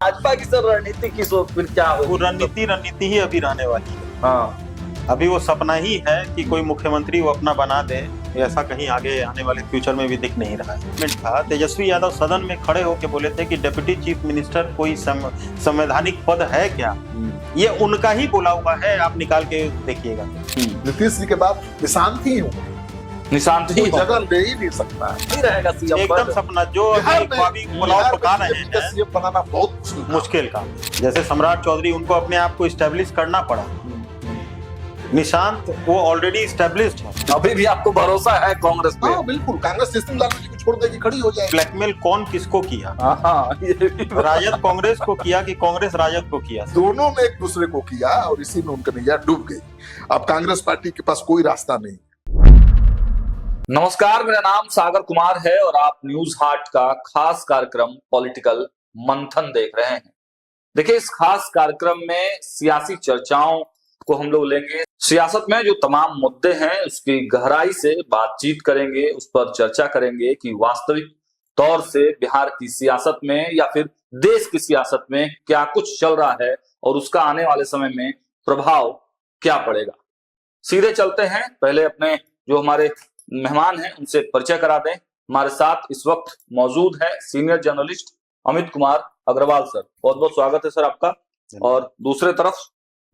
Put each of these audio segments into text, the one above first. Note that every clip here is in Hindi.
भाजपा की सर रणनीति की सोच फिर क्या वो होगी? रणनीति ही अभी रहने वाली है। हाँ, अभी वो सपना ही है कि कोई मुख्यमंत्री वो अपना बना दे, ऐसा कहीं आगे आने वाले फ्यूचर में भी दिख नहीं रहा है। था तेजस्वी यादव सदन में खड़े होकर बोले थे कि डिप्टी चीफ मिनिस्टर कोई संवैधानिक पद है क्या? ये उनका ही बोला हुआ है, आप निकाल के देखिएगा। नीतीश जी के बाद निशांत ही हूँ, निशांत ही कोई जगह ले ही नहीं सकता है। नहीं रहेगा सीएम एकदम पद। सपना जो बिहार अभी में ख्वाबी पुलाव पका रहे हैं, सीएम बनाना बहुत मुश्किल का। जैसे सम्राट चौधरी, उनको अपने आप को इस्टेब्लिश करना पड़ा। निशांत वो ऑलरेडी इस्टेब्लिश्ड है। अभी भी आपको भरोसा है कांग्रेस पे? हाँ बिल्कुल, कांग्रेस सिस्टम लालू जी को छोड़ देगी, खड़ी हो जाएगी। ब्लैकमेल कौन किसको किया? हाँ, ये भी राजद कांग्रेस को किया कि कांग्रेस राजद को किया? दोनों ने एक दूसरे को किया और इसी में उनका नैया डूब गई। अब कांग्रेस पार्टी के पास कोई रास्ता नहीं। नमस्कार, मेरा नाम सागर कुमार है और आप न्यूज हाट का खास कार्यक्रम पॉलिटिकल मंथन देख रहे हैं। देखिए, इस खास कार्यक्रम में सियासी चर्चाओं को हम लोग लेंगे। सियासत में जो तमाम मुद्दे हैं उसकी गहराई से बातचीत करेंगे, उस पर चर्चा करेंगे कि वास्तविक तौर से बिहार की सियासत में या फिर देश की सियासत में क्या कुछ चल रहा है और उसका आने वाले समय में प्रभाव क्या पड़ेगा। सीधे चलते हैं, पहले अपने जो हमारे मेहमान हैं उनसे परिचय करा दें। हमारे साथ इस वक्त मौजूद है senior journalist Amit Kumar Agarwal sir, बहुत बहुत स्वागत है सर आपका। और दूसरे तरफ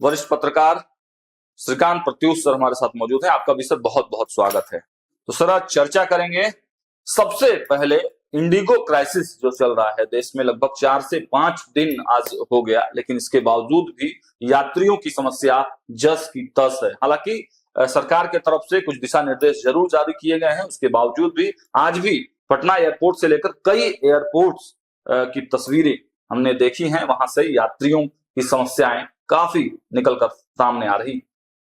वरिष्ठ पत्रकार श्रीकांत प्रत्यूष सर हमारे साथ मौजूद है, आपका भी सर बहुत बहुत स्वागत है। तो सर आज चर्चा करेंगे सबसे पहले इंडिगो क्राइसिस जो चल रहा है देश में। लगभग 4 से 5 दिन आज हो गया, लेकिन इसके बावजूद भी यात्रियों की समस्या जस की तस है। हालांकि सरकार के तरफ से कुछ दिशा निर्देश जरूर जारी किए गए हैं, उसके बावजूद भी आज भी पटना एयरपोर्ट से लेकर कई एयरपोर्ट्स की तस्वीरें हमने देखी हैं, वहां से यात्रियों की समस्याएं काफी निकलकर सामने आ रही।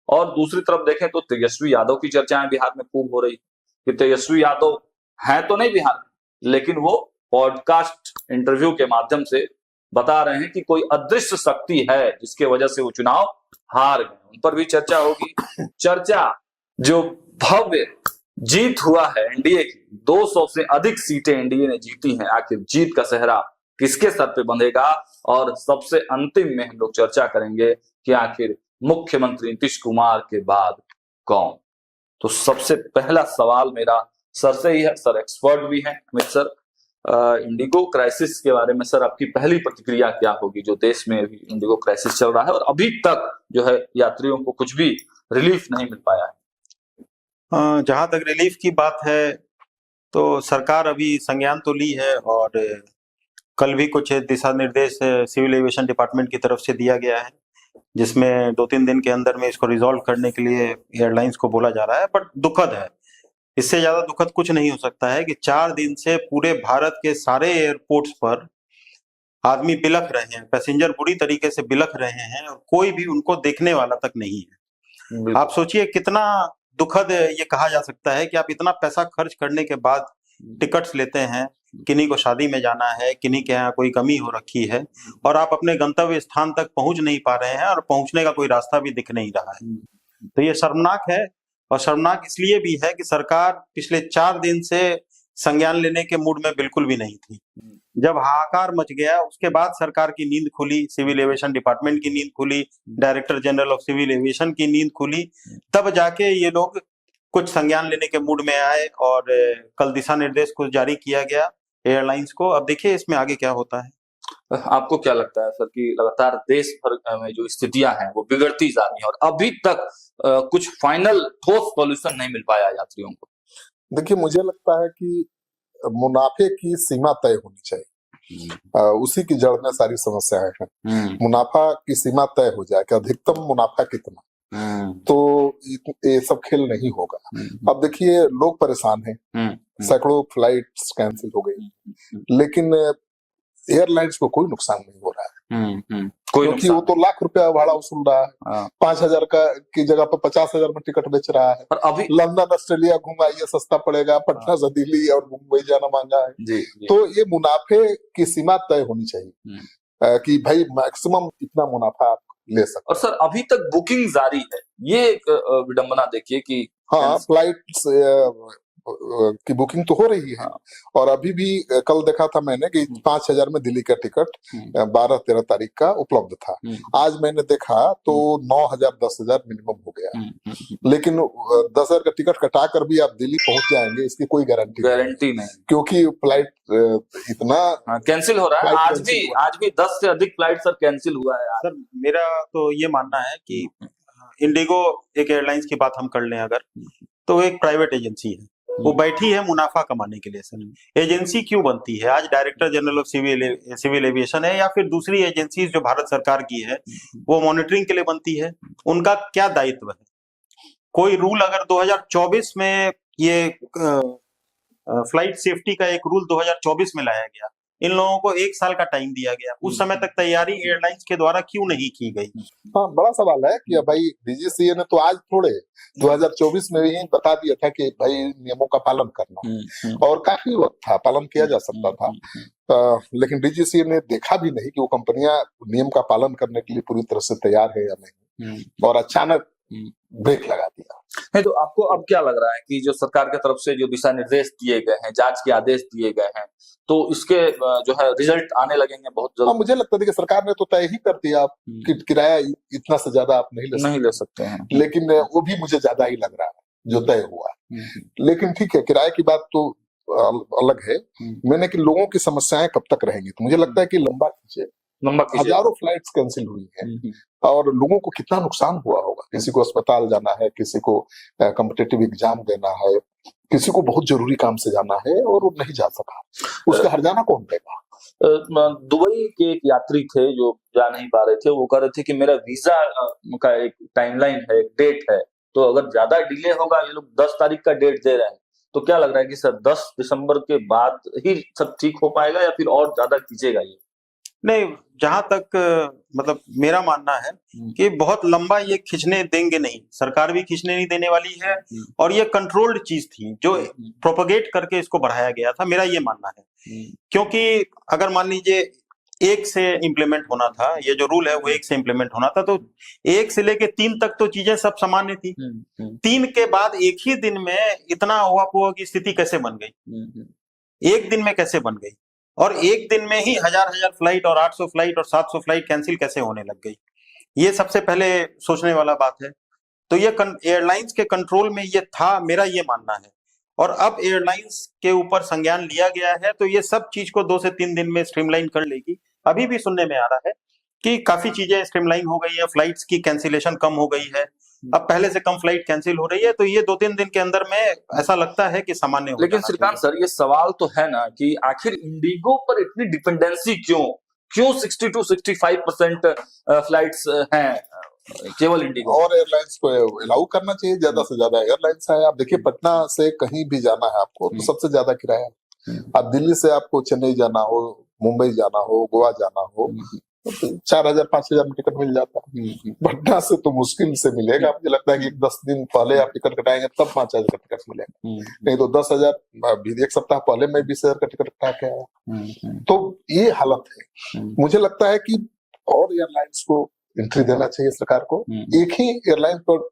और दूसरी तरफ देखें तो तेजस्वी यादव की चर्चाएं बिहार में खूब हो रही कि तेजस्वी यादव हैं तो नहीं बिहार में, लेकिन वो पॉडकास्ट इंटरव्यू के माध्यम से बता रहे हैं कि कोई अदृश्य शक्ति है जिसके वजह से वो चुनाव हार गए। उन पर भी चर्चा होगी। चर्चा जो भव्य जीत हुआ है एनडीए की, 200 से अधिक सीटें एनडीए ने जीती हैं, आखिर जीत का सेहरा किसके सर पे बंधेगा? और सबसे अंतिम में हम लोग चर्चा करेंगे कि आखिर मुख्यमंत्री नीतीश कुमार के बाद कौन? तो सबसे पहला सवाल मेरा सर से ही है, सर एक्सपर्ट भी हैं अमित सर। इंडिगो क्राइसिस के बारे में सर आपकी पहली प्रतिक्रिया क्या होगी, जो देश में अभी इंडिगो क्राइसिस चल रहा है और अभी तक जो है यात्रियों को कुछ भी रिलीफ नहीं मिल पाया है? जहां तक रिलीफ की बात है तो सरकार अभी संज्ञान तो ली है और कल भी कुछ दिशा निर्देश सिविल एविएशन डिपार्टमेंट की तरफ से दिया गया है, जिसमें 2-3 दिन के अंदर में इसको रिजॉल्व करने के लिए एयरलाइंस को बोला जा रहा है। बट दुखद है, इससे ज्यादा दुखद कुछ नहीं हो सकता है कि 4 दिन से पूरे भारत के सारे एयरपोर्ट्स पर आदमी बिलख रहे हैं, पैसेंजर बुरी तरीके से बिलख रहे हैं और कोई भी उनको देखने वाला तक नहीं है। आप सोचिए कितना दुखद ये कहा जा सकता है कि आप इतना पैसा खर्च करने के बाद टिकट्स लेते हैं, किन्हीं को शादी में जाना है, किन्हीं के यहाँ कोई कमी हो रखी है और आप अपने गंतव्य स्थान तक पहुंच नहीं पा रहे हैं और पहुंचने का कोई रास्ता भी दिख नहीं रहा है। तो ये शर्मनाक है और शर्मनाक इसलिए भी है कि सरकार पिछले 4 दिन से संज्ञान लेने के मूड में बिल्कुल भी नहीं थी। जब हाहाकार मच गया उसके बाद सरकार की नींद खुली, सिविल एविएशन डिपार्टमेंट की नींद खुली, director general of civil aviation की नींद खुली, तब जाके ये लोग कुछ संज्ञान लेने के मूड में आए और कल दिशा निर्देश को जारी किया गया एयरलाइंस को। अब देखिए इसमें आगे क्या होता है। आपको क्या लगता है सर कि लगातार देश भर में जो स्थितियां हैं वो बिगड़ती जा रही हैं और अभी तक कुछ फाइनल ठोस सॉल्यूशन नहीं मिल पाया यात्रियों को? देखिए, मुझे लगता है कि मुनाफे की सीमा तय होनी चाहिए। उसी की जड़ में सारी समस्याएं हैं। मुनाफा की सीमा तय हो जाए कि अधिकतम मुनाफा कितना, तो ये सब खेल नहीं होगा। अब देखिए, लोग परेशान हैं, सैकड़ों फ्लाइट्स कैंसिल हो गई, लेकिन एयरलाइंस को कोई नुकसान नहीं हो रहा है क्योंकि वो तो लाख रुपया भाड़ा वसूल रहा है। 5,000 का की जगह पर 50,000 में टिकट बेच रहा है। और अभी लंदन ऑस्ट्रेलिया घुमाइए सस्ता पड़ेगा, पटना से दिल्ली और मुंबई जाना महंगा है। जी। तो ये मुनाफे की सीमा तय होनी चाहिए कि भाई मैक्सिमम इतना मुनाफा आप ले सकते। और सर अभी तक बुकिंग जारी है, ये एक विडंबना देखिए कि हाँ, फ्लाइट्स की बुकिंग तो हो रही है। और अभी भी कल देखा था मैंने कि 5,000 में दिल्ली का टिकट 12-13 तारीख का उपलब्ध था। आज मैंने देखा तो 9,000 10,000 मिनिमम हो गया। लेकिन 10,000 का टिकट कटा कर भी आप दिल्ली पहुंच जाएंगे इसकी कोई गारंटी नहीं, क्योंकि फ्लाइट इतना कैंसिल हो रहा है। फ्लाइट आज भी 10 से अधिक फ्लाइट सर कैंसिल हुआ है। सर मेरा तो ये मानना है कि इंडिगो एक एयरलाइंस की बात हम कर लें अगर, तो एक प्राइवेट एजेंसी है, वो बैठी है मुनाफा कमाने के लिए। सर एजेंसी क्यों बनती है? आज director general of civil aviation है या फिर दूसरी एजेंसी जो भारत सरकार की है वो मॉनिटरिंग के लिए बनती है। उनका क्या दायित्व है? कोई रूल अगर 2024 में ये फ्लाइट सेफ्टी का एक रूल 2024 में लाया गया, इन लोगों को 1 साल का टाइम दिया गया, उस समय तक तैयारी एयरलाइंस के द्वारा क्यों नहीं की गई? हाँ, बड़ा सवाल है कि भाई डीजीसीए ने तो आज थोड़े 2024 में ही बता दिया था कि भाई नियमों का पालन करना, और काफी वक्त था, पालन किया जा सकता था। लेकिन डीजीसीए ने देखा भी नहीं कि वो कंपनियां नियम का पालन करने के लिए पूरी तरह से तैयार है या नहीं, और अचानक ब्रेक लगा दिया। नहीं तो आपको अब क्या लग रहा है कि जो सरकार की तरफ से जो दिशा निर्देश दिए गए हैं, जांच के आदेश दिए गए हैं, तो इसके जो है रिजल्ट आने लगेंगे बहुत जल्द? हाँ, मुझे लगता है कि सरकार ने तो तय ही कर दिया कि किराया इतना से ज्यादा आप नहीं ले सकते हैं, लेकिन वो भी मुझे ज्यादा ही लग रहा है जो तय हुआ। लेकिन ठीक है, किराए की बात तो अलग है। मैंने कि लोगों की समस्याएं कब तक रहेंगी, तो मुझे लगता है कि लंबा कीजिए। हजारों फ्लाइट्स कैंसिल हुई हैं और लोगों को कितना नुकसान हुआ होगा। किसी को अस्पताल जाना है, किसी को कॉम्पिटिटिव एग्जाम देना है, किसी को बहुत जरूरी काम से जाना है और वो नहीं जा सका, उसका हर्जाना कौन देगा? दुबई के एक यात्री थे जो जा नहीं पा रहे थे, वो कह रहे थे कि मेरा वीजा का एक टाइमलाइन है, एक डेट है, तो अगर ज्यादा डिले होगा, ये लोग 10 तारीख का डेट दे रहे हैं, तो क्या लग रहा है कि सर 10 दिसंबर के बाद ही सब ठीक हो पाएगा या फिर और ज्यादा खींचेगा ये? नहीं, जहां तक मतलब मेरा मानना है कि बहुत लंबा ये खींचने देंगे नहीं, सरकार भी खींचने नहीं देने वाली है, और ये कंट्रोल्ड चीज थी जो प्रोपगेट करके इसको बढ़ाया गया था, मेरा ये मानना है। क्योंकि अगर मान लीजिए 1 से इम्प्लीमेंट होना था, ये जो रूल है वो 1 से इम्प्लीमेंट होना था, तो 1 से लेके 3 तक तो चीजें सब सामान्य थी। 3 के बाद एक ही दिन में इतना हुआ पुआ की स्थिति कैसे बन गई? एक दिन में कैसे बन गई? और एक दिन में ही हजार फ्लाइट और 800 फ्लाइट और 700 फ्लाइट कैंसिल कैसे होने लग गई? ये सबसे पहले सोचने वाला बात है। तो ये एयरलाइंस के कंट्रोल में ये था, मेरा ये मानना है। और अब एयरलाइंस के ऊपर संज्ञान लिया गया है, तो ये सब चीज को 2 से 3 दिन में स्ट्रीमलाइन कर लेगी। अभी भी सुनने में आ रहा है कि काफी चीजें स्ट्रीमलाइन हो गई है, फ्लाइट्स की कैंसिलेशन कम हो गई है, अब पहले से कम फ्लाइट कैंसिल हो रही है, तो ये 2-3 दिन के अंदर में ऐसा लगता है कि सामान्य हो। लेकिन श्रीकांत सर, ये सवाल तो है ना कि आखिर इंडिगो पर इतनी डिपेंडेंसी क्यों 60-65% फ्लाइट्स हैं केवल इंडिगो? और एयरलाइंस को अलाउ करना चाहिए, ज्यादा से ज्यादा एयरलाइंस है। आप देखिए, पटना से कहीं भी जाना है आपको तो सबसे ज्यादा किराया। आप दिल्ली से आपको चेन्नई जाना हो, मुंबई जाना हो, गोवा जाना हो, 4,000-5,000 में टिकट मिल जाता है। पटना से तो मुश्किल से मिलेगा। मुझे लगता है कि 10 दिन पहले आप टिकट कटाएंगे तब 5,000 का टिकट मिलेगा, नहीं तो 10,000 भी 1 सप्ताह पहले मैं 20,000 का टिकट कटा के आया। तो ये हालत है। मुझे लगता है कि और एयरलाइंस को एंट्री देना चाहिए सरकार को। एक ही एयरलाइन पर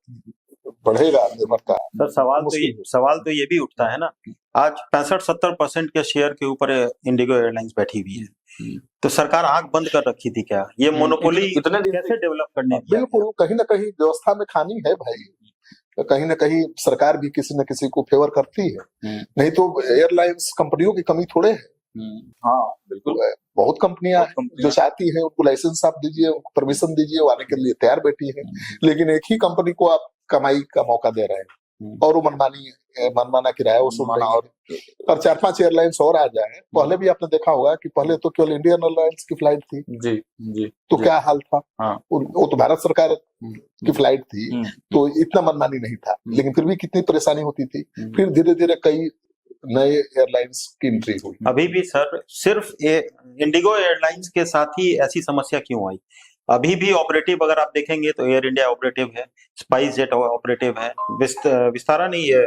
बढ़ेगा निर्भरता। सर सवाल तो ये भी उठता है ना, आज 65-70% के शेयर के ऊपर इंडिगो एयरलाइंस बैठी हुई है, तो सरकार आंख बंद कर रखी थी क्या? ये मोनोपोली कितने दिन कैसे डेवलप करने? बिल्कुल, कहीं ना कहीं व्यवस्था में खानी है भाई। कहीं ना कहीं सरकार भी किसी न किसी को फेवर करती है, नहीं तो एयरलाइंस कंपनियों की कमी थोड़े है। हाँ बिल्कुल, बहुत कंपनियां जो चाहती हैं उनको लाइसेंस आप दीजिए, उनको परमिशन दीजिए, वो आने के लिए तैयार बैठी है। लेकिन एक ही कंपनी को आप कमाई का मौका दे रहे हैं और वो मनमाना किराया वसूल रही है। और 4-5 एयरलाइंस और आ जाए। पहले भी आपने देखा होगा कि पहले तो केवल इंडियन एयरलाइंस की फ्लाइट थी। जी तो क्या हाल था? वो तो भारत सरकार की फ्लाइट थी, तो इतना मनमानी नहीं था, लेकिन फिर भी कितनी परेशानी होती थी। फिर धीरे धीरे कई नए एयरलाइंस की एंट्री हुई। अभी भी सर सिर्फ इंडिगो एयरलाइंस के साथ ही ऐसी समस्या क्यों आई? अभी भी ऑपरेटिव अगर आप देखेंगे तो एयर इंडिया ऑपरेटिव है, स्पाइस जेट ऑपरेटिव है, विस्तारा नहीं है,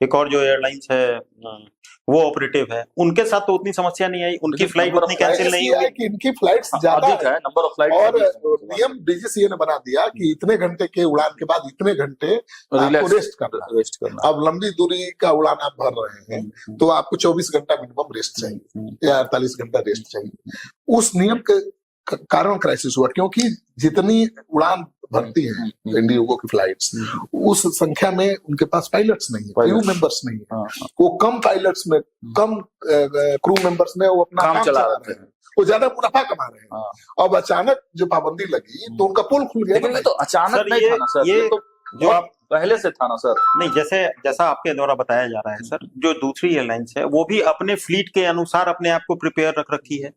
एक और जो एयरलाइंस है वो ऑपरेटिव है, उनके साथ तो उतनी समस्या नहीं आई, उनकी फ्लाइट उतनी कैंसिल नहीं है हुई। कि इनकी फ्लाइट्स ज्यादा अधिक है, नंबर ऑफ फ्लाइट और नियम डीजीसीए ने बना दिया कि इतने घंटे के उड़ान के बाद इतने घंटे आपको रेस्ट करना। अब लंबी दूरी का उड़ान आप भर रहे हैं तो आपको 24 घंटा मिनिमम रेस्ट चाहिए या 48 घंटा रेस्ट चाहिए। उस नियम के कारण क्राइसिस हुआ, क्योंकि जितनी उड़ान भरती है इंडिगो की फ्लाइट्स, उस संख्या में उनके पास पायलट्स नहीं है, क्रू मेंबर्स नहीं है। वो कम पायलट्स में, कम क्रू मेंबर्स में वो अपना काम चला रहे हैं, वो ज्यादा मुनाफा कमा रहे हैं। अब अचानक जो पाबंदी लगी तो उनका पोल खुल गया। लेकिन ये तो अचानक नहीं था ना सर, ये तो जो आप पहले से था ना सर। नहीं, जैसा आपके द्वारा बताया जा रहा है सर, जो दूसरी एयरलाइंस है वो भी अपने फ्लीट के अनुसार अपने आप को प्रिपेयर रख रखी है।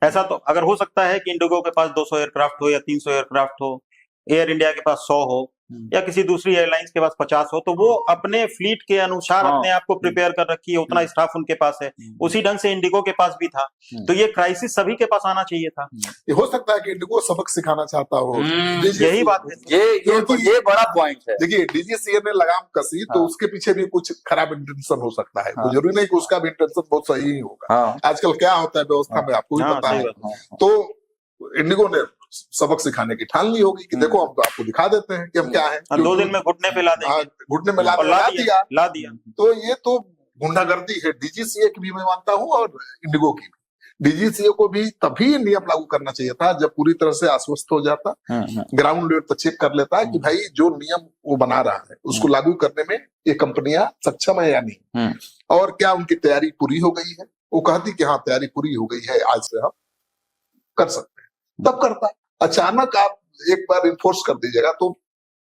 ऐसा तो अगर हो सकता है कि इंडिगो के पास 200 एयरक्राफ्ट हो या 300 एयरक्राफ्ट हो, एयर इंडिया के पास 100 हो या किसी दूसरी एयरलाइंस के पास 50 हो, तो वो अपने फ्लीट के अनुसार अपने आप को प्रिपेयर कर रखी है, उतना स्टाफ उनके पास है। उसी ढंग से इंडिगो के पास भी था। तो ये क्राइसिस सभी के पास आना चाहिए था। ये हो सकता है कि इंडिगो सबक सिखाना चाहता हो, यही बात है। ये बड़ा पॉइंट है। देखिए डीजीसीए ने लगाम कसी तो उसके पीछे भी कुछ खराब इंटेंशन हो सकता है। जरूरी नहीं कि उसका भी इंटेंशन बहुत सही ही होगा। आजकल क्या होता है व्यवस्था में आपको भी पता है। तो इंडिगो ने सबक सिखाने की ठान ली होगी कि देखो हम तो आपको दिखा देते हैं कि हम क्या है। 2 दिन में घुटने पे ला देंगे, घुटने में ला दिया। तो ये तो गुंडागर्दी है डीजीसीए की भी मैं मानता हूँ और इंडिगो की भी। डीजीसीए को भी तभी नियम लागू करना चाहिए था जब पूरी तरह से आश्वस्त हो जाता, ग्राउंड लेवल पर चेक कर लेता कि भाई जो नियम वो बना रहा है उसको लागू करने में ये कंपनियां सक्षम है या नहीं, और क्या उनकी तैयारी पूरी हो गई है। वो कहती कि हाँ तैयारी पूरी हो गई है, आज से हम कर सकते हैं, तब करता। अचानक आप एक बार इन्फोर्स कर दीजिएगा तो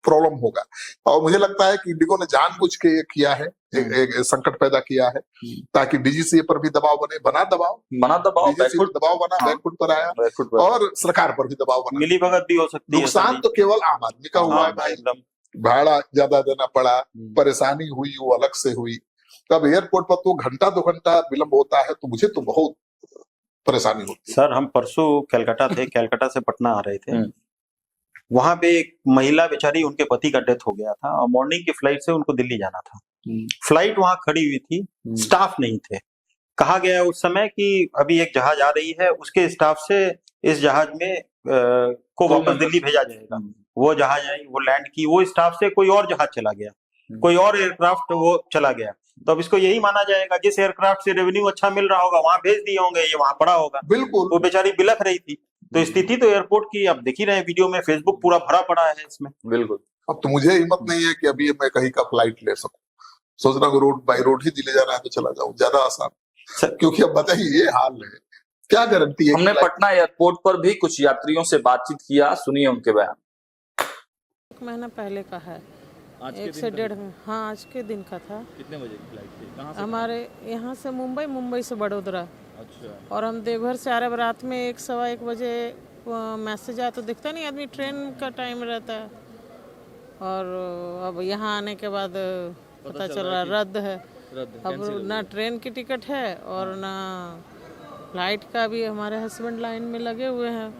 प्रॉब्लम होगा। और मुझे लगता है कि इंडिगो ने जानबूझ के ये किया है, एक संकट पैदा किया है ताकि डीजीसीए पर भी दबाव बना दबाव बना, बैकफुट पर आया और सरकार पर भी दबाव बना। मिलीभगत भी हो सकती है। नुकसान तो केवल आम आदमी का हुआ है भाई, भाड़ा ज्यादा देना पड़ा, परेशानी हुई वो अलग से हुई। तब एयरपोर्ट पर तो घंटा 2 घंटा विलंब होता है तो मुझे तो बहुत परेशानी होती है। सर हम परसों कलकत्ता थे, कलकत्ता से पटना आ रहे थे। वहां पे एक महिला बेचारी, उनके पति का डेथ हो गया था और मॉर्निंग की फ्लाइट से उनको दिल्ली जाना था। फ्लाइट वहां खड़ी हुई थी, स्टाफ नहीं थे। कहा गया उस समय कि अभी एक जहाज आ रही है, उसके स्टाफ से इस जहाज में को वापस दिल्ली भेजा जाएगा। वो जहाज आई, वो लैंड की, वो स्टाफ से कोई और जहाज चला गया, कोई और एयरक्राफ्ट वो चला गया। तो अब इसको यही माना जाएगा जिस एयरक्राफ्ट से रेवेन्यू अच्छा मिल रहा होगा वहां भेज दिए होंगे, ये वहां पड़ा होगा। बिल्कुल, वो बेचारी बिलख रही थी। तो स्थिति तो एयरपोर्ट की आप देख ही रहे हैं, वीडियो में, फेसबुक पूरा भरा पड़ा है इसमें। बिल्कुल। अब तो मुझे हिम्मत नहीं है कि अभी मैं कहीं का फ्लाइट ले सकूं। सोच रहा हूँ रोड बाई रोड ही दिल्ली जाना है तो चला जाऊं, ज्यादा आसान, क्योंकि अब बताइए ये हाल है, क्या गारंटी है। हमने पटना एयरपोर्ट पर भी कुछ यात्रियों से बातचीत किया, सुनिए उनके बयान। 1 महीना पहले का है, 1 से 1.5। हाँ, आज के दिन का था। कितने बजे की फ्लाइट थी? कहाँ से? हमारे यहाँ से मुंबई, मुंबई से बड़ोदरा। अच्छा। और हम देवघर से आ रहे, रात में 1 सवा 1 बजे मैसेज आया तो दिखता नहीं आदमी, ट्रेन का टाइम रहता है। और अब यहाँ आने के बाद पता चल रहा रद्द है। अब ना ट्रेन की टिकट है और ना फ्लाइट का भी। हमारे हस्बैंड लाइन में लगे हुए हैं,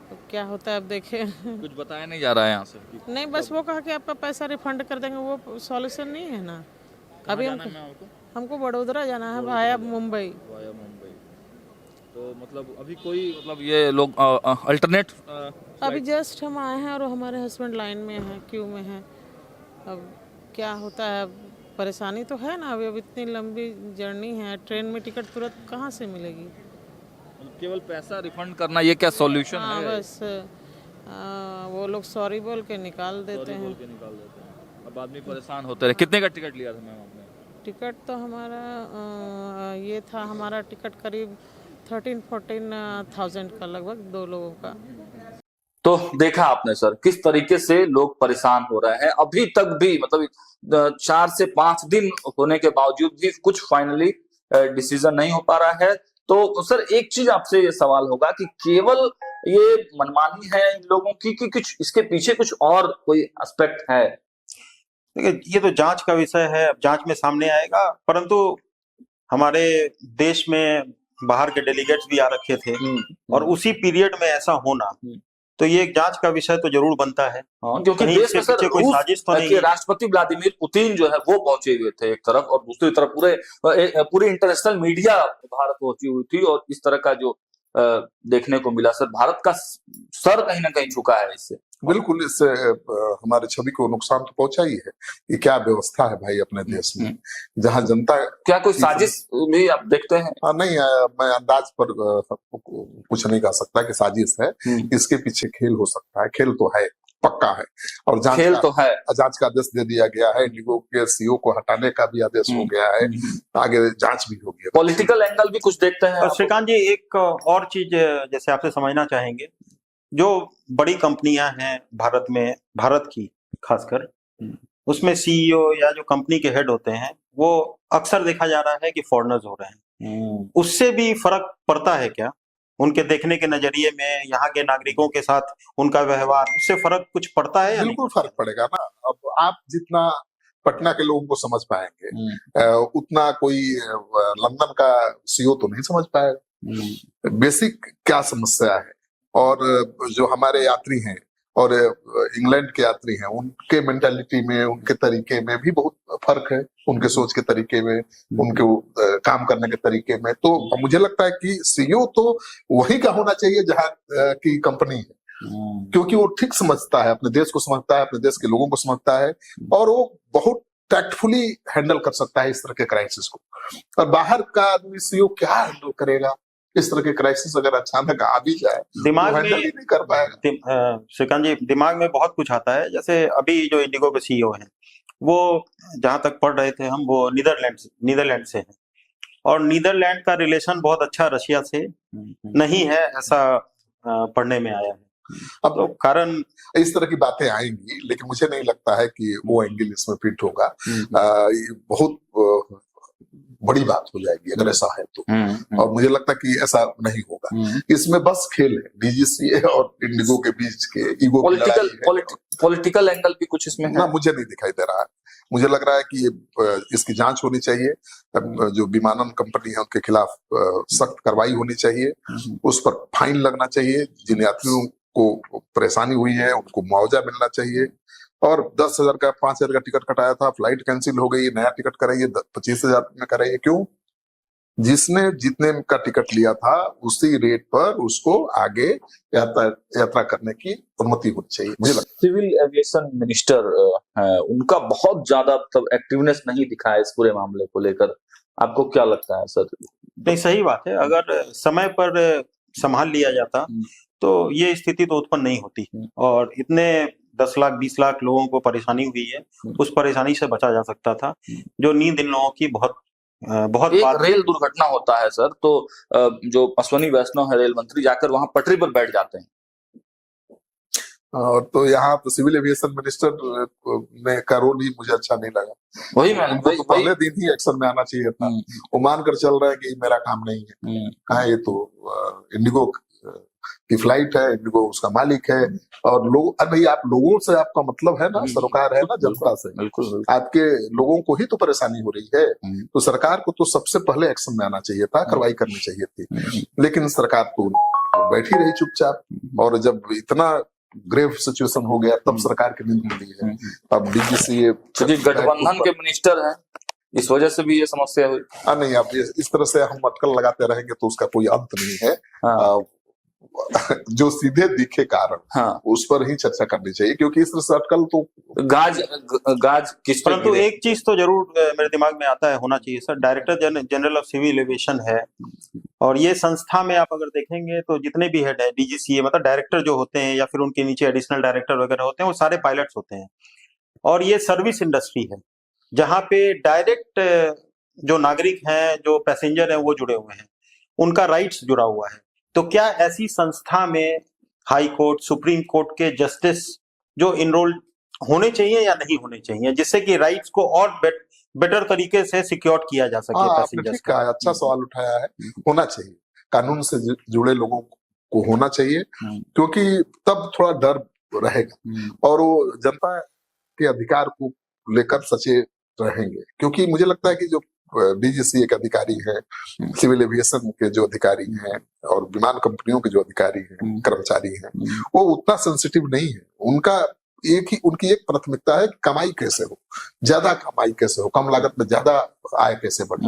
तो क्या होता है अब देखें। कुछ बताया नहीं जा रहा है यहाँ से? नहीं, बस वो कहा कि आपका पैसा रिफंड कर देंगे, वो सॉल्यूशन नहीं है ना। अभी हमको बड़ोदरा जाना है भाया मुंबई। तो मतलब अभी कोई मतलब ये लोग अल्टरनेट अभी जस्ट हम आए हैं और हमारे हस्बैंड लाइन में हैं, क्यू में हैं। अब क्या होता है, परेशानी तो है ना। अभी अब इतनी लंबी जर्नी है, ट्रेन में टिकट तुरंत कहाँ से मिलेगी। केवल पैसा रिफंड करना ये क्या सॉल्यूशन है? है? बस वो लोग सॉरी बोल के निकाल देते हैं। अब आदमी परेशान होते रहे। कितने का टिकट लिया था मैम आपने? टिकट तो हमारा ये था, हमारा टिकट करीब 13-14,000 का, लगभग 2 लोगों का। तो देखा आपने सर किस तरीके से लोग परेशान हो रहे हैं। अभी तक भी मतलब 4 से 5 दिन होने के बावजूद भी कुछ फाइनली डिसीजन नहीं हो पा रहा है। तो सर एक चीज आपसे ये सवाल होगा कि केवल ये मनमानी है इन लोगों की कि कुछ इसके पीछे कुछ और कोई एस्पेक्ट है? देखिए ये तो जांच का विषय है, अब जांच में सामने आएगा। परंतु हमारे देश में बाहर के डेलीगेट्स भी आ रखे थे और उसी पीरियड में ऐसा होना, तो ये एक जांच का विषय तो जरूर बनता है। हाँ, क्योंकि कहीं देश में इसके सर पीछे कोई रूस साजिश तो नहीं के है। राष्ट्रपति व्लादिमीर पुतिन जो है वो पहुंचे हुए थे एक तरफ, और दूसरी तरफ पूरी इंटरनेशनल मीडिया भारत पहुंची हुई थी, और इस तरह का जो देखने को मिला सर, भारत का सर कहीं ना कहीं झुका है इससे। बिल्कुल, इससे हमारी छवि को नुकसान तो पहुंचा ही है। ये क्या व्यवस्था है भाई अपने देश में, जहां जनता क्या कोई साजिश भी आप देखते हैं? नहीं, मैं अंदाज पर कुछ नहीं कह सकता कि साजिश है। इसके पीछे खेल हो सकता है, खेल तो है, पक्का है, और खेल तो है। जांच का आदेश दे दिया गया है, इंडिगो के सीईओ को हटाने का भी आदेश हो गया है, आगे जांच भी होगी। पॉलिटिकल एंगल भी कुछ देखते हैं श्रीकांत जी? एक और चीज जैसे आपसे समझना चाहेंगे, जो बड़ी कंपनियां हैं भारत में, भारत की खासकर, उसमें सीईओ या जो कंपनी के हेड होते हैं वो अक्सर देखा जा रहा है कि फॉरेनर्स हो रहे हैं। उससे भी फर्क पड़ता है क्या? उनके देखने के नजरिए में, यहाँ के नागरिकों के साथ उनका व्यवहार, उससे फर्क कुछ पड़ता है या नहीं? बिल्कुल फर्क पड़ेगा ना। अब आप जितना पटना के लोगों को समझ पाएंगे, उतना कोई लंदन का सीईओ तो नहीं समझ पाएगा बेसिक क्या समस्या है। और जो हमारे यात्री हैं और इंग्लैंड के यात्री हैं, उनके मेंटालिटी में, उनके तरीके में भी बहुत फर्क है, उनके सोच के तरीके में, उनके काम करने के तरीके में। तो मुझे लगता है कि सीईओ तो वही का होना चाहिए जहाँ की कंपनी है, क्योंकि वो ठीक समझता है, अपने देश को समझता है, अपने देश के लोगों को समझता है, और वो बहुत टैक्टफुली हैंडल कर सकता है इस तरह के क्राइसिस को। और बाहर का आदमी सीईओ क्या हैंडल करेगा इस तरह के क्राइसिस? अगर अचानक आ भी जाए, दिमाग तो में हैंडल ही नहीं कर पाएगा। श्रीकांत जी, दिमाग में बहुत कुछ आता है। जैसे अभी जो इंडिगो के सीईओ हैं, वो जहां तक पढ़ रहे थे हम, वो नीदरलैंड से हैं, और नीदरलैंड का रिलेशन बहुत अच्छा रशिया से नहीं है, ऐसा पढ़ने में आया है। अब तो कारण इस तरह की बातें आएंगी, लेकिन मुझे नहीं लगता है कि वो एंगल इसमें फिट होगा। ये बहुत बड़ी बात हो जाएगी अगर ऐसा है तो, और मुझे लगता है कि ऐसा नहीं होगा। इसमें बस खेल है डीजीसीए और इंडिगो के बीच के ईगो की लड़ाई है। पॉलिटिकल एंगल भी कुछ इसमें है ना, मुझे नहीं दिखाई दे रहा है। मुझे लग रहा है कि इसकी जांच होनी चाहिए, जो विमानन कंपनी है उनके खिलाफ सख्त कार्रवाई होनी चाहिए, उस पर फाइन लगना चाहिए, जिन यात्रियों को परेशानी हुई है उनको मुआवजा मिलना चाहिए। और 10,000 का 5,000 का टिकट कटाया था, फ्लाइट कैंसिल हो गई, नया टिकट कराइए, 25,000 में कराइए। क्यों? जिसने जितने का टिकट लिया था उसी रेट पर उसको आगे यात्रा करने की अनुमति होनी चाहिए। मुझे सिविल एविएशन मिनिस्टर है, उनका बहुत ज्यादा मतलब एक्टिवनेस नहीं दिखा है इस पूरे मामले को लेकर, आपको क्या लगता है सर? नहीं, सही बात है। अगर समय पर संभाल लिया जाता तो ये स्थिति तो उत्पन्न नहीं होती, और इतने 10 लाख 20 लाख लोगों को परेशानी हुई है, उस परेशानी से बचा जा सकता था। जो नींद इन लोगों की बहुत एक रेल दुर्घटना होता है सर, तो जो अश्वनी वैष्णव है रेल मंत्री, जाकर वहां पटरी पर बैठ जाते हैं। और तो यहाँ तो सिविल एविएशन मिनिस्टर ने का रोल ही मुझे अच्छा नहीं लगा। वही तो पहले दिन ही एक्शन में आना चाहिए था। वो मानकर चल रहा है कि मेरा काम नहीं है। कहाँ, ये तो इंडिगो की फ्लाइट है, इंडिगो उसका मालिक है, और लोग, भाई आप लोगों से, आपका मतलब है ना, सरोकार है ना जनता से, बिल्कुल आपके लोगों को ही तो परेशानी हो रही है। तो सरकार को तो सबसे पहले एक्शन में आना चाहिए था, कार्रवाई करनी चाहिए थी, लेकिन सरकार तो बैठी रही चुपचाप। और जब इतना ग्रेव सिचुएशन हो गया तब सरकार की नींद खुली है। अब डीजीसीए क्योंकि गठबंधन के मिनिस्टर हैं, इस वजह से भी ये समस्या हुई। नहीं, अब इस तरह से हम अटकल लगाते रहेंगे तो उसका कोई अंत नहीं है। जो सीधे दिखे कारण, उस पर ही चर्चा करनी चाहिए, क्योंकि इस तरह से अटकल तो गाज किस। परंतु एक चीज तो जरूर मेरे दिमाग में आता है, होना चाहिए sir. Director general of civil aviation है, और ये संस्था में आप अगर देखेंगे तो जितने भी हेड है डीजीसीए, मतलब डायरेक्टर जो होते हैं या फिर उनके नीचे एडिशनल डायरेक्टर वगैरह होते हैं, वो सारे पायलट्स होते हैं। और ये सर्विस इंडस्ट्री है जहाँ पे डायरेक्ट जो नागरिक हैं, जो पैसेंजर हैं, वो जुड़े हुए हैं, उनका राइट्स जुड़ा हुआ है। तो क्या ऐसी संस्था में हाई कोर्ट, सुप्रीम कोर्ट के जस्टिस जो इनरोल होने चाहिए या नहीं होने चाहिए, जिससे कि राइट्स को और बेटर तरीके से सिक्योर किया जा सके पैसेंजर्स का? अच्छा सवाल उठाया है। होना चाहिए, कानून से जुड़े लोगों को होना चाहिए, क्योंकि तब थोड़ा डर रहेगा और वो जनता के अधिकार को लेकर सचेत रहेंगे। क्योंकि मुझे लगता है कि जो डीजीसीए के अधिकारी हैं, सिविल एविएशन के जो अधिकारी हैं और विमान कंपनियों के जो अधिकारी हैं, कर्मचारी हैं, वो उतना सेंसिटिव नहीं है। उनकी एक प्राथमिकता है कि कमाई कैसे हो, ज्यादा कमाई कैसे हो, कम लागत में ज्यादा आय कैसे बढ़े।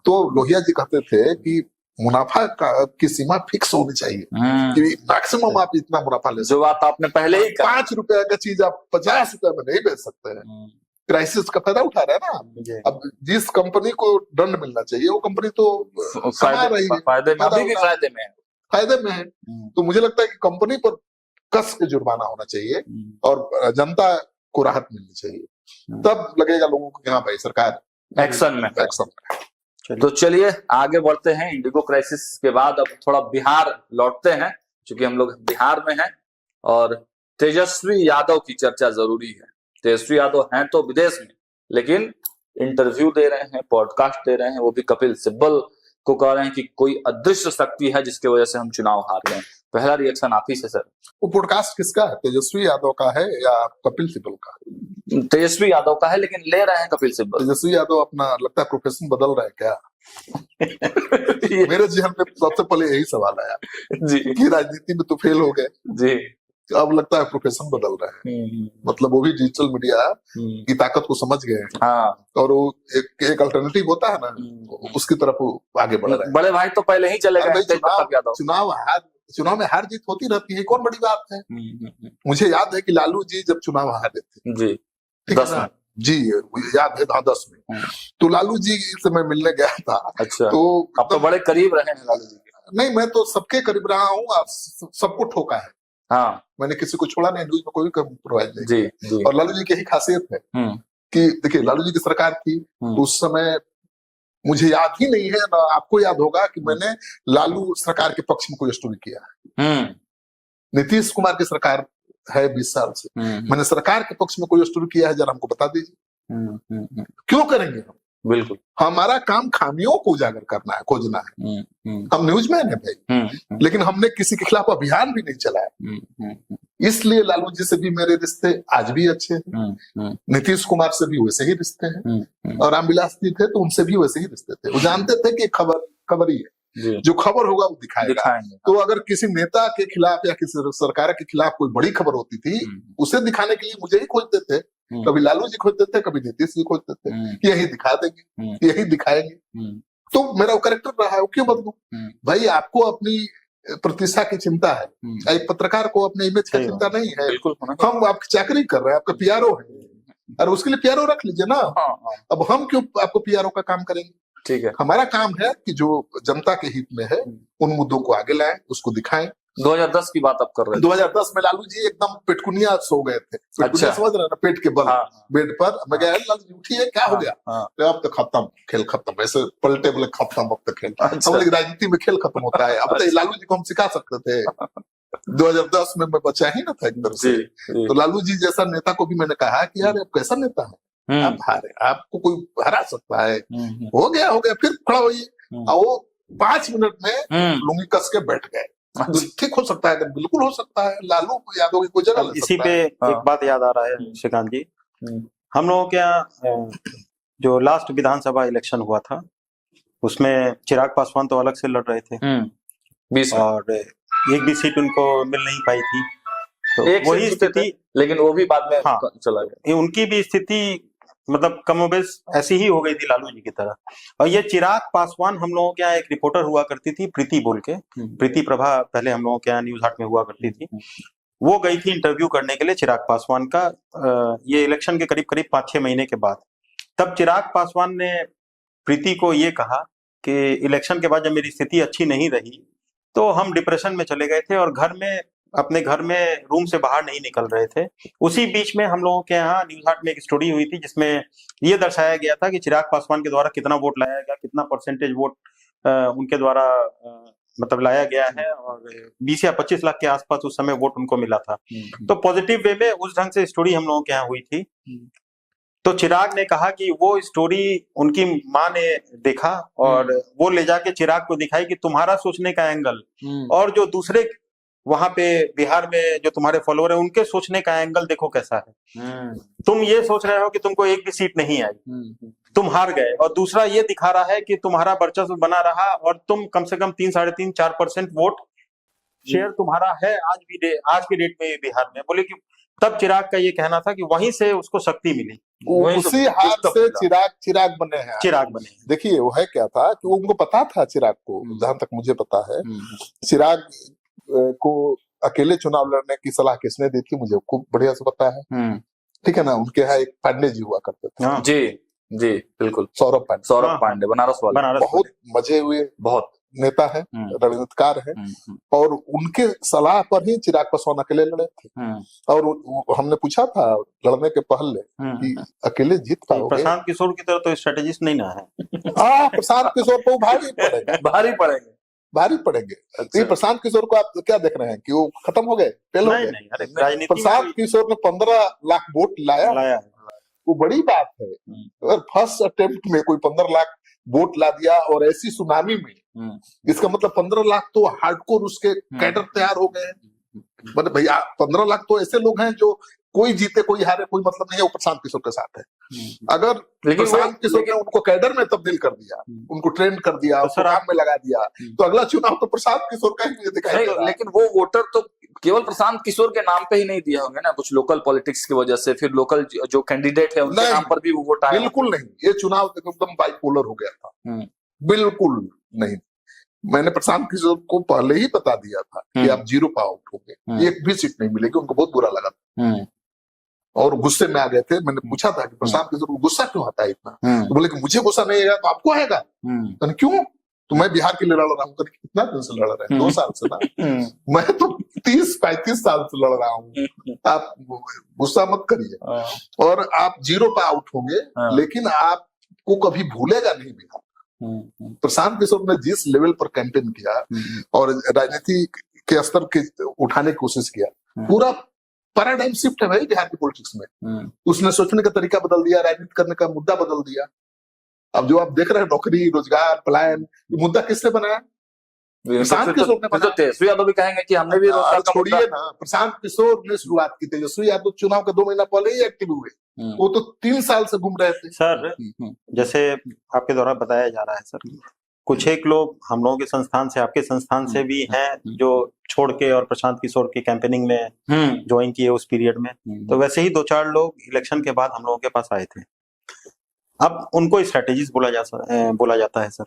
तो लोहिया जी कहते थे कि मुनाफा की सीमा फिक्स होनी चाहिए कि मैक्सिमम आप इतना मुनाफा ले सकते। जो बात आपने पहले ही कहा, 5 रुपए का चीज आप 50 रुपए में नहीं बेच सकते हैं। क्राइसिस का फायदा उठा रहे हैं ना। अब जिस कंपनी को दंड मिलना चाहिए वो कंपनी तो कमा रही है, फायदे में है। तो मुझे लगता है कि कंपनी पर कस के जुर्माना होना चाहिए और जनता को राहत मिलनी चाहिए, तब लगेगा लोगों को कि हाँ भाई सरकार एक्शन में। चलिए। तो चलिए आगे बढ़ते हैं। इंडिगो क्राइसिस के बाद अब थोड़ा बिहार लौटते हैं, क्योंकि हम लोग बिहार में हैं और तेजस्वी यादव की चर्चा जरूरी है। तेजस्वी यादव हैं तो विदेश में, लेकिन इंटरव्यू दे रहे हैं, पॉडकास्ट दे रहे हैं, वो भी कपिल सिब्बल को कह रहे हैं कि कोई अदृश्य शक्ति है जिसकी वजह से हम चुनाव हार गए। पहला रिएक्शन आप ही से सर। वो पॉडकास्ट किसका है, तेजस्वी यादव का है या कपिल सिब्बल का? तेजस्वी यादव का है, लेकिन ले रहे हैं कपिल सिब्बल। तेजस्वी यादव अपना लगता है प्रोफेशन बदल रहे हैं क्या? मेरे जहन में सबसे पहले यही सवाल आया जी कि राजनीति में तो फेल हो गए जी, अब लगता है प्रोफेशन बदल रहे हैं। मतलब वो भी डिजिटल मीडिया की ताकत को समझ गए हैं। हाँ, और वो एक अल्टरनेटिव होता है ना, उसकी तरफ वो आगे बढ़ रहे हैं। बड़े भाई तो पहले ही चले गए। चुनाव में हार जीत होती रहती है, कौन बड़ी बात है। मुझे याद है कि लालू जी जब चुनाव हारे थे जी, 10 में जी, याद है 10 में, तो लालू जी से मैं मिलने गया था। अच्छा, तो आप तो बड़े करीब रहे हैं लालू जी के। नहीं, मैं तो सबके करीब रहा हूँ, सबको ठोका है। हाँ, मैंने किसी को छोड़ा नहीं, न्यूज में कोई कम्प्रोमाइज नहीं। जी। और लालू जी की यही खासियत है कि देखिए, लालू जी की सरकार थी तो उस समय मुझे याद ही नहीं है ना, आपको याद होगा कि मैंने लालू सरकार के पक्ष में कोई स्टोरी किया है। नीतीश कुमार की सरकार है 20 साल से, मैंने सरकार के पक्ष में कोई स्टोरी किया है, जरा हमको बता दीजिए। क्यों करेंगे हम? बिल्कुल, हमारा काम खामियों को उजागर करना है, खोजना है। हम न्यूज़मैन है भाई, लेकिन हमने किसी के खिलाफ अभियान भी नहीं चलाया। इसलिए लालू जी से भी मेरे रिश्ते आज भी अच्छे हैं, नीतीश कुमार से भी वैसे ही रिश्ते हैं, और रामविलास जी थे तो उनसे भी वैसे ही रिश्ते थे। वो जानते थे कि खबर ही है, जो खबर होगा वो दिखाएगा। तो अगर किसी नेता के खिलाफ या किसी सरकार के खिलाफ कोई बड़ी खबर होती थी, उसे दिखाने के लिए मुझे ही खोजते थे। कभी लालू जी खोजते थे, कभी नीतीश जी खोजते थे, यही दिखा देंगे, यही दिखाएंगे। तो मेरा वो कैरेक्टर रहा है, वो क्यों बदलूं भाई? आपको अपनी प्रतिष्ठा की चिंता है, एक पत्रकार को अपने इमेज की चिंता नहीं है। हम आपकी चाकरी कर रहे हैं, आपका पीआरओ है, और उसके लिए पीआरओ रख लीजिए ना। अब हम क्यों आपको पीआरओ का काम करेंगे? ठीक है, हमारा काम है कि जो जनता के हित में है उन मुद्दों को आगे लाएं, उसको दिखाएं। 2010 की बात आप कर रहे हैं। 2010 में लालू जी एकदम पेटकुनिया सो गए थे। अच्छा, समझ रहे हैं ना, पेट के बल बेड पर। मैं गया, लालू जी उठिए, क्या हो गया? तो अब तो खत्म, खेल खत्म, ऐसे पलटे बोले खत्म, अब तो खेल। हम लोग राजनीति में खेल खत्म होता है। अब तो लालू जी को हम सिखा सकते थे। 2010 में मैं बचा ही ना था एक तरफ से। तो लालू जी जैसा नेता को भी मैंने कहा कि यार आप कैसा नेता है, आप हारे, आपको कोई हरा सकता है। हो गया, फिर खड़ा होइए। वो 5 मिनट में लुंगी कस के बैठ गए। ठीक हो सकता है, बिल्कुल हो सकता है। लालू यादव की कोई जगह ले इसी सकता पे है। एक बात याद आ रहा है श्रीकांत जी, हम लोगों के यहाँ जो लास्ट विधानसभा इलेक्शन हुआ था उसमें चिराग पासवान तो अलग से लड़ रहे थे, 20 और एक भी सीट उनको मिल नहीं पाई थी। तो वही स्थिति, लेकिन वो भी बाद में चला गया। उनकी भी स्थिति मतलब कमोबेश ऐसी ही हो गई थी लालू जी की तरह। और ये चिराग पासवान, हम लोगों के यहाँ एक रिपोर्टर हुआ करती थी प्रीति बोल के, प्रीति प्रभा, पहले हम लोगों के यहाँ न्यूज हाट में हुआ करती थी। वो गई थी इंटरव्यू करने के लिए चिराग पासवान का, ये इलेक्शन के करीब 5-6 महीने के बाद। तब चिराग पासवान ने प्रीति को ये कहा कि इलेक्शन के बाद जब मेरी स्थिति अच्छी नहीं रही तो हम डिप्रेशन में चले गए थे और अपने घर में रूम से बाहर नहीं निकल रहे थे। उसी बीच में हम लोगों के यहाँ न्यूज हाट में एक स्टोरी हुई थी जिसमें ये दर्शाया गया था कि चिराग पासवान के द्वारा कितना वोट लाया गया, कितना परसेंटेज वोट उनके द्वारा मतलब लाया गया है, और 20 या 25 लाख के आसपास उस समय वोट उनको मिला था। तो पॉजिटिव वे में उस ढंग से स्टोरी हम लोगों के यहाँ हुई थी। तो चिराग ने कहा कि वो स्टोरी उनकी माँ ने देखा और वो ले जाके चिराग को दिखाई कि तुम्हारा सोचने का एंगल और जो दूसरे वहां पे बिहार में जो तुम्हारे फॉलोअर है उनके सोचने का एंगल देखो कैसा है। तुम ये सोच रहे हो कि तुमको एक भी सीट नहीं आई, तुम हार गए, और दूसरा ये दिखा रहा है कि तुम्हारा वर्चस्व बना रहा और तुम कम से कम 3, 3.5, 4% वोट शेयर तुम्हारा है आज की डेट में बिहार में। बोले कि तब चिराग का ये कहना था कि वहीं से उसको शक्ति मिली, वहीं उसी हाथ से चिराग बने हैं। चिराग बने। देखिए वो है क्या था कि उनको पता था, चिराग को, जहां तक मुझे पता है, चिराग को अकेले चुनाव लड़ने की सलाह किसने दी थी मुझे खूब बढ़िया से पता है। ठीक है ना, उनके यहाँ एक पांडे जी हुआ करते थे। जी जी बिल्कुल, सौरभ पांडे बनारस वाले, बहुत मजे हुए, बहुत नेता है, रणनीतिकार है, और उनके सलाह पर ही चिराग पासवान अकेले लड़े थे। और हमने पूछा था लड़ने के पहले कि अकेले जीत पाओगे? प्रशांत किशोर की तरह तो स्ट्रेटेजिस्ट नहीं ना है। प्रशांत किशोर को भारी पड़ेगा, भारी पड़ेंगे। अच्छा। ये प्रशांत किशोर को आप क्या देख रहे हैं कि वो खत्म हो गए, फेल हो गए? राजनीति प्रशांत किशोर ने 15 लाख वोट लाया, वो बड़ी बात है। अगर फर्स्ट अटेम्प्ट में कोई 15 लाख वोट ला दिया और ऐसी सुनामी में, इसका मतलब 15 लाख तो हार्डकोर उसके कैडर तैयार हो गए। मतलब भैया 15 लाख तो ऐसे लोग हैं जो कोई जीते कोई हारे कोई मतलब नहीं है, वो प्रशांत किशोर के साथ है। अगर प्रशांत किशोर ने उनको कैडर में तब्दील कर दिया, उनको ट्रेंड कर दिया, उसको काम में लगा दिया, तो अगला चुनाव तो प्रशांत किशोर का ही मुझे दिखाई दे रहा है। लेकिन वो वोटर तो केवल प्रशांत किशोर के नाम पे ही नहीं दिए होंगे ना, कुछ लोकल पॉलिटिक्स की वजह से, फिर लोकल जो कैंडिडेट है उनके नाम पर भी वो वोट आया। बिल्कुल नहीं, ये चुनाव एकदम बाइपोलर हो गया था। बिल्कुल नहीं, मैंने प्रशांत किशोर को पहले ही बता दिया था कि आप 0 पर आउट होंगे, एक भी सीट नहीं मिलेगी। उनको बहुत बुरा लगा था और गुस्से में आ गए थे। मैंने पूछा था कि प्रशांत किशोर को गुस्सा क्यों आता है इतना? तो बोले कि मुझे गुस्सा नहीं आएगा तो आपको आएगा। तो क्यों? तो मैं बिहार के लिए लड़ रहा हूँ। तो कितना दिन से लड़ रहे हैं? 2 साल से ना। मैं तो 30-35 साल से लड़ रहा हूँ, आप गुस्सा मत करिए। और आप 0 पर आउट होंगे, लेकिन आपको कभी भूलेगा नहीं बिहार। प्रशांत किशोर ने जिस लेवल पर कैंपेन किया और राजनीति के स्तर के उठाने की कोशिश किया, पूरा पैराडाइम शिफ्ट है भाई बिहार की पॉलिटिक्स में। उसने सोचने का तरीका बदल दिया, राजनीति करने का मुद्दा बदल दिया। अब जो आप देख रहे हैं नौकरी, रोजगार, पलायन, ये मुद्दा किसने बनाया? प्रशांत किशोर ने बनाया। तेजस्वी यादव भी कहेंगे कि हमने भी रोजगार का छोड़िए ना, प्रशांत किशोर ने शुरुआत की। तेजस्वी यादव चुनाव के 2 महीना पहले ही एक्टिव हुए, वो तो 3 साल से घूम रहे थे। सर जैसे आपके द्वारा बताया जा रहा है सर, कुछ एक लोग हम लोगों के संस्थान से, आपके संस्थान से भी हैं जो छोड़ के और प्रशांत किशोर की कैंपेनिंग में ज्वाइन किए उस पीरियड में। तो वैसे ही 2-4 लोग इलेक्शन के बाद हम लोगों के पास आए थे। अब उनको स्ट्रेटेजिस्ट बोला जाता है सर।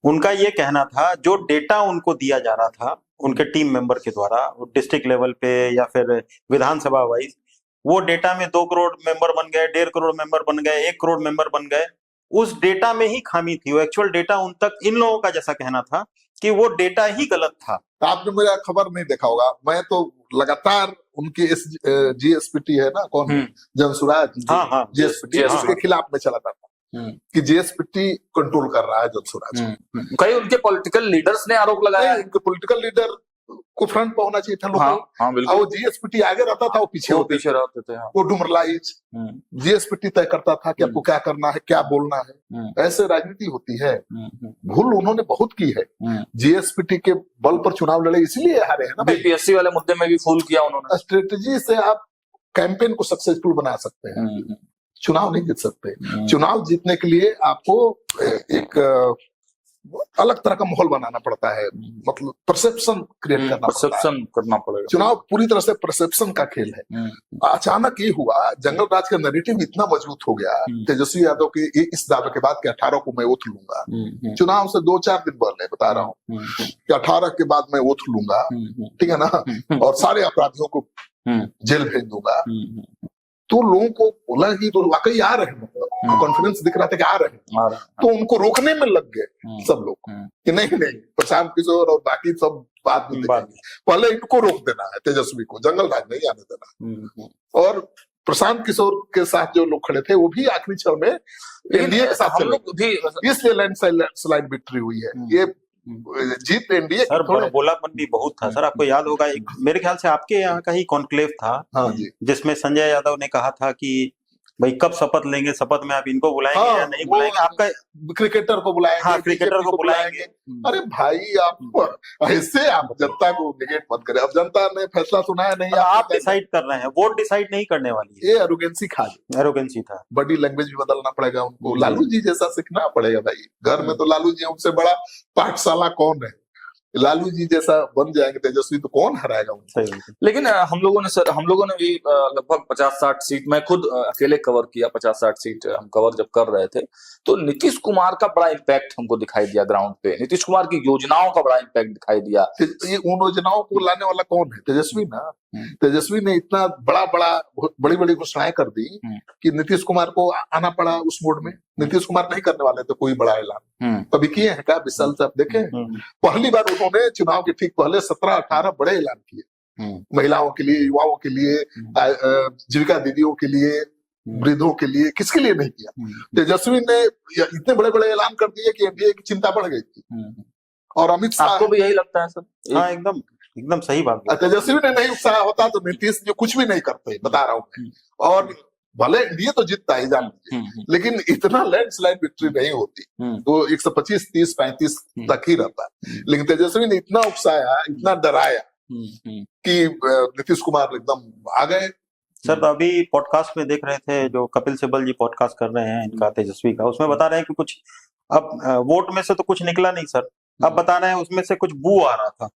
उनका ये कहना था, जो डेटा उनको दिया जा रहा था उनके टीम मेंबर के द्वारा डिस्ट्रिक्ट लेवल पे या फिर विधानसभा वाइज, वो डेटा में 2 करोड़ मेंबर बन गए, 1.5 करोड़ मेंबर बन गए, 1 करोड़ मेंबर बन गए। उस डेटा में ही खामी थी। वो एक्चुअल डेटा उन तक, इन लोगों का जैसा कहना था कि वो डेटा ही गलत था। आपने मेरा खबर नहीं देखा होगा, मैं तो लगातार उनकी जीएसपीटी है ना, कौन जनसुराज, जीएसपीटी, उसके खिलाफ में चला था कि जीएसपीटी कंट्रोल कर रहा है जनसुराज। कई उनके पॉलिटिकल लीडर्स ने आरोप लगाया। उनके पॉलिटिकल लीडर को फ्रंट पर होना चाहिए था लोकल। वो जीएसपीटी आगे रहता था, वो पीछे रहते थे। वो डुमरलाइज जीएसपीटी तय करता था कि आपको क्या करना है, क्या बोलना है। ऐसे राजनीति होती है। भूल उन्होंने बहुत की है। जीएसपीटी के बल पर चुनाव लड़े, इसीलिए हारे हैं ना। बीपीएससी वाले मुद्दे में भी फूल किया उन्होंने। स्ट्रेटेजी से आप कैंपेन को सक्सेसफुल बना सकते हैं, चुनाव नहीं जीत सकते। चुनाव जीतने के लिए आपको एक अलग तरह का माहौल बनाना पड़ता है, मतलब परसेप्शन क्रिएट करना पड़ेगा। चुनाव पूरी तरह से परसेप्शन का खेल है। अचानक ये हुआ, जंगल राज का नैरेटिव इतना मजबूत हो गया तेजस्वी यादव के इस दावे के बाद कि 18 को मैं ओथ लूंगा। चुनाव से 2-4 दिन पहले बता रहा हूँ कि 18 के बाद मैं ओथ लूंगा, ठीक है ना, और सारे अपराधियों को जेल भेज दूंगा। तो लोगों को बोला कि तो वाकई आ रहे हैं, मतलब कॉन्फिडेंस दिख रहा था कि आ रहे हैं। तो उनको रोकने में लग गए सब लोग कि नहीं प्रशांत किशोर और बाकी सब बात नहीं देखेंगे, पहले इनको रोक देना है, तेजस्वी को जंगल राज नहीं आने देना। और प्रशांत किशोर के साथ जो लोग खड़े थे वो भी आखिरी क्षण में एनडीए के साथ चले, इसलिए लैंडस्लाइड विक्ट्री हुई है। ये जीत एनडीए सर, बड़बोलापन भी बहुत था सर। आपको याद होगा, एक मेरे ख्याल से आपके यहाँ का ही कॉन्क्लेव था, जिसमें संजय यादव ने कहा था कि भाई कब शपथ लेंगे, शपथ में आप इनको बुलाएंगे हाँ, या नहीं वो बुलाएंगे, आपका क्रिकेटर को बुलाएंगे, हाँ क्रिकेटर BJP को बुलाएंगे। अरे भाई आप ऐसे आप जनता को निगेट मत करें। अब जनता ने फैसला सुनाया नहीं, और आप डिसाइड कर रहे हैं, वोट डिसाइड नहीं करने वाली है। ये एरोगेंसी खा गई, एरोगेंसी था। बॉडी लैंग्वेज भी बदलना पड़ेगा उनको। जी। लालू जी जैसा सीखना पड़ेगा भाई। घर में तो लालू जी उनसे बड़ा पाठशाला कौन है। लालू जी जैसा बन जाएंगे तेजस्वी तो कौन हराएगा उनको। सही बात है। लेकिन हम लोगों ने भी लगभग 50-60 सीट, मैं खुद अकेले कवर किया 50-60 सीट हम कवर जब कर रहे थे, तो नीतीश कुमार का बड़ा इम्पैक्ट हमको दिखाई दिया ग्राउंड पे। नीतीश कुमार की योजनाओं का बड़ा इम्पैक्ट दिखाई दिया। ये उन योजनाओं को लाने वाला कौन है? तेजस्वी ना। तेजस्वी ने इतना बड़ी बड़ी घोषणाएं कर दी कि नीतीश कुमार को आना पड़ा उस मोड में। नीतीश कुमार नहीं करने वाले थे कोई बड़ा ऐलान, कभी किए हैं क्या? 20 साल से आप देखें, पहली बार उन्होंने चुनाव के ठीक पहले 17-18 बड़े ऐलान किए, महिलाओं के लिए, युवाओं के लिए, जीविका दीदियों के लिए, वृद्धों के लिए। किसके लिए नहीं किया? तेजस्वी ने इतने बड़े बड़े ऐलान कर दिए कि एनडीए की चिंता बढ़ गई थी। और अमित शाह, आपको भी यही लगता है सर? हाँ एकदम सही बात है। तेजस्वी ने नहीं उत्साह होता तो नीतीश जो कुछ भी नहीं करते, बता रहा हूँ। और भले एनडीए तो जीतता ही, जान लीजिए, लेकिन इतना लैंडस्लाइड विक्ट्री नहीं होती। वो 125, 30, 35 तक ही रहता। लेकिन तेजस्वी ने इतना उकसाया, इतना डराया कि नीतीश कुमार एकदम आ गए। सर तो अभी पॉडकास्ट में देख रहे थे, जो कपिल सिब्बल जी पॉडकास्ट कर रहे हैं इनका, तेजस्वी का, उसमें बता रहे हैं कि कुछ अब वोट में से तो कुछ निकला नहीं सर, अब बता रहे हैं उसमें से कुछ बू आ रहा था,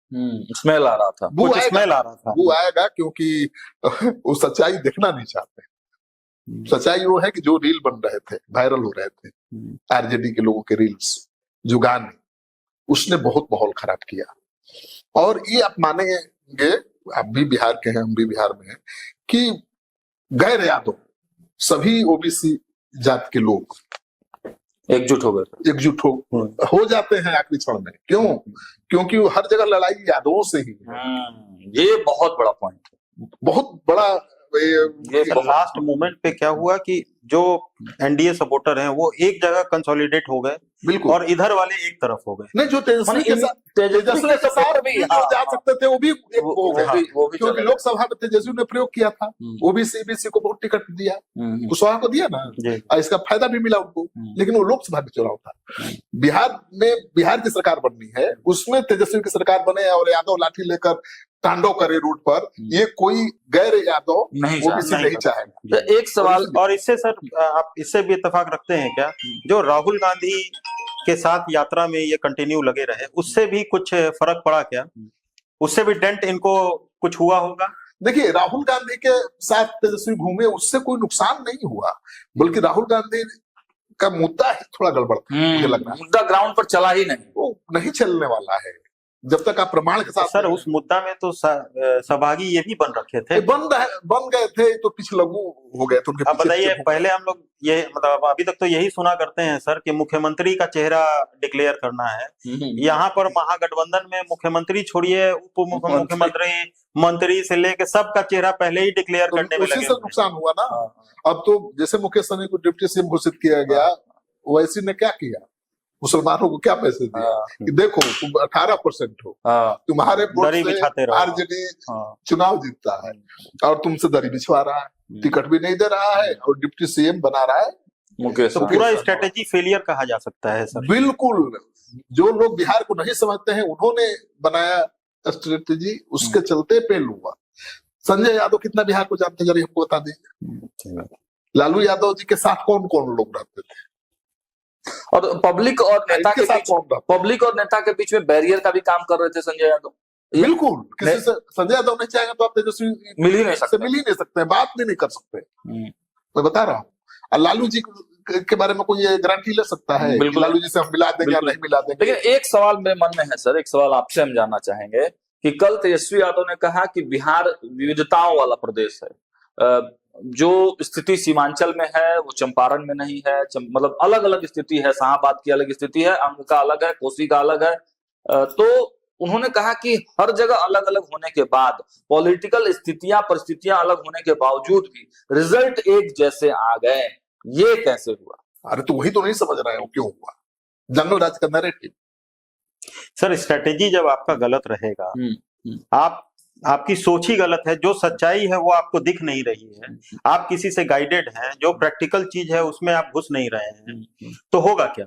स्मेल आ रहा था, कुछ स्मेल आ रहा था। वो आएगा क्योंकि वो सच्चाई देखना नहीं चाहते। सच्चाई वो है कि जो रील बन रहे थे, वायरल हो रहे थे, आरजेडी के लोगों के रील्स, जो गाने, उसने बहुत माहौल खराब किया। और ये आप मानेंगे, आप भी बिहार के हैं, हम भी बिहार में हैं, कि गैर यादव सभी ओबीसी जात के लोग एकजुट हो जाते हैं आखिरी क्षण में। क्यों? क्योंकि हर जगह लड़ाई यादवों से ही है। ये बहुत बड़ा पॉइंट है, बहुत बड़ा। ये लास्ट मोमेंट पे क्या हुआ कि जो एनडीए सपोर्टर हैं वो एक जगह कंसोलिडेट हो गए, बिल्कुल, और इधर वाले एक तरफ हो गए। नहीं, जो तेजस्वी के साथ भी जा सकते थे वो भी हो गए, क्योंकि लोकसभा में तेजस्वी ने प्रयोग किया था, ओबीसी को बहुत टिकट दिया, कुशवाहा को दिया ना, इसका फायदा भी मिला उनको। लेकिन वो लोकसभा में चुनाव था। बिहार की सरकार बननी है, उसमें तेजस्वी की सरकार बने और यादव लाठी लेकर तांडव करे रोड पर, ये कोई गैर यादव नहीं चाहेगा। एक सवाल, और इससे सर आप इससे भी इत्तेफाक रखते हैं क्या, जो राहुल गांधी के साथ यात्रा में ये कंटिन्यू लगे रहे, उससे भी कुछ फर्क पड़ा क्या? उससे भी डेंट इनको कुछ हुआ होगा? देखिए, राहुल गांधी के साथ तेजस्वी घूमे, उससे कोई नुकसान नहीं हुआ, बल्कि राहुल गांधी का मुद्दा ही थोड़ा गड़बड़ था। मुझे लग रहा है मुद्दा ग्राउंड पर चला ही नहीं, वो नहीं चलने वाला है जब तक आप प्रमाण के साथ। सर उस मुद्दा में तो सहभागी ये भी बन रखे थे, बन गए थे, तो पिछलग्गू हो गए थे उनके। अब बताइए, पहले हम लोग ये मतलब अभी तक तो यही सुना करते हैं सर कि मुख्यमंत्री का चेहरा डिक्लेयर करना है। यहाँ पर महागठबंधन में मुख्यमंत्री छोड़िए, उप मुख्यमंत्री, मंत्री से लेके सबका चेहरा पहले ही डिक्लेयर करने में लगे। उसी से नुकसान हुआ ना। अब तो जैसे मुकेश सहनी को डिप्टी सीएम घोषित किया गया, ओवैसी ने क्या किया? मुसलमानों को क्या पैसे दिए कि देखो तुम 18% हो, तुम्हारे वोट से आरजेडी चुनाव जीतता है, और तुमसे दरी बिछवा रहा है, टिकट भी नहीं दे रहा है, और डिप्टी सीएम बना रहा है मुकेश। तो पूरा स्ट्रेटेजी फेलियर कहा जा सकता है सर। बिल्कुल, जो लोग बिहार को नहीं समझते हैं उन्होंने बनाया स्ट्रेटेजी, उसके चलते फेल हुआ। संजय यादव कितना बिहार को जानते, जरा हमको बता दीजिए। लालू यादव जी के साथ कौन कौन लोग रहते थे, और पब्लिक और नेता के बीच में बैरियर का भी काम कर रहे थे संजय यादव। बिल्कुल, किसी से संजय यादव नहीं चाहेंगे तो आप तेजस्वी मिल ही नहीं सकते, बात भी नहीं कर सकते। मैं बता रहा हूँ, लालू जी के बारे में कोई गारंटी ले सकता है कि लालू जी से हम मिला देंगे या नहीं मिला देंगे? लेकिन एक सवाल मेरे मन में है सर, एक सवाल आपसे हम जानना चाहेंगे कि कल तेजस्वी यादव ने कहा कि बिहार विविधताओं वाला प्रदेश है, जो स्थिति सीमांचल में है वो चंपारण में नहीं है, मतलब अलग अलग स्थिति है, शाहाबाद की अलग स्थिति है, अंग का अलग है, कोसी का अलग है। तो उन्होंने कहा कि हर जगह अलग अलग होने के बाद, पॉलिटिकल स्थितियां परिस्थितियां अलग होने के बावजूद भी रिजल्ट एक जैसे आ गए, ये कैसे हुआ? अरे तो वही तो नहीं समझ रहे हो क्यों हुआ, जंगल राज का नैरेटिव। सर स्ट्रेटेजी जब आपका गलत रहेगा, आप आपकी सोच ही गलत है। जो सच्चाई है वो आपको दिख नहीं रही है, आप किसी से गाइडेड हैं, जो प्रैक्टिकल चीज है उसमें आप घुस नहीं रहे हैं, तो होगा क्या?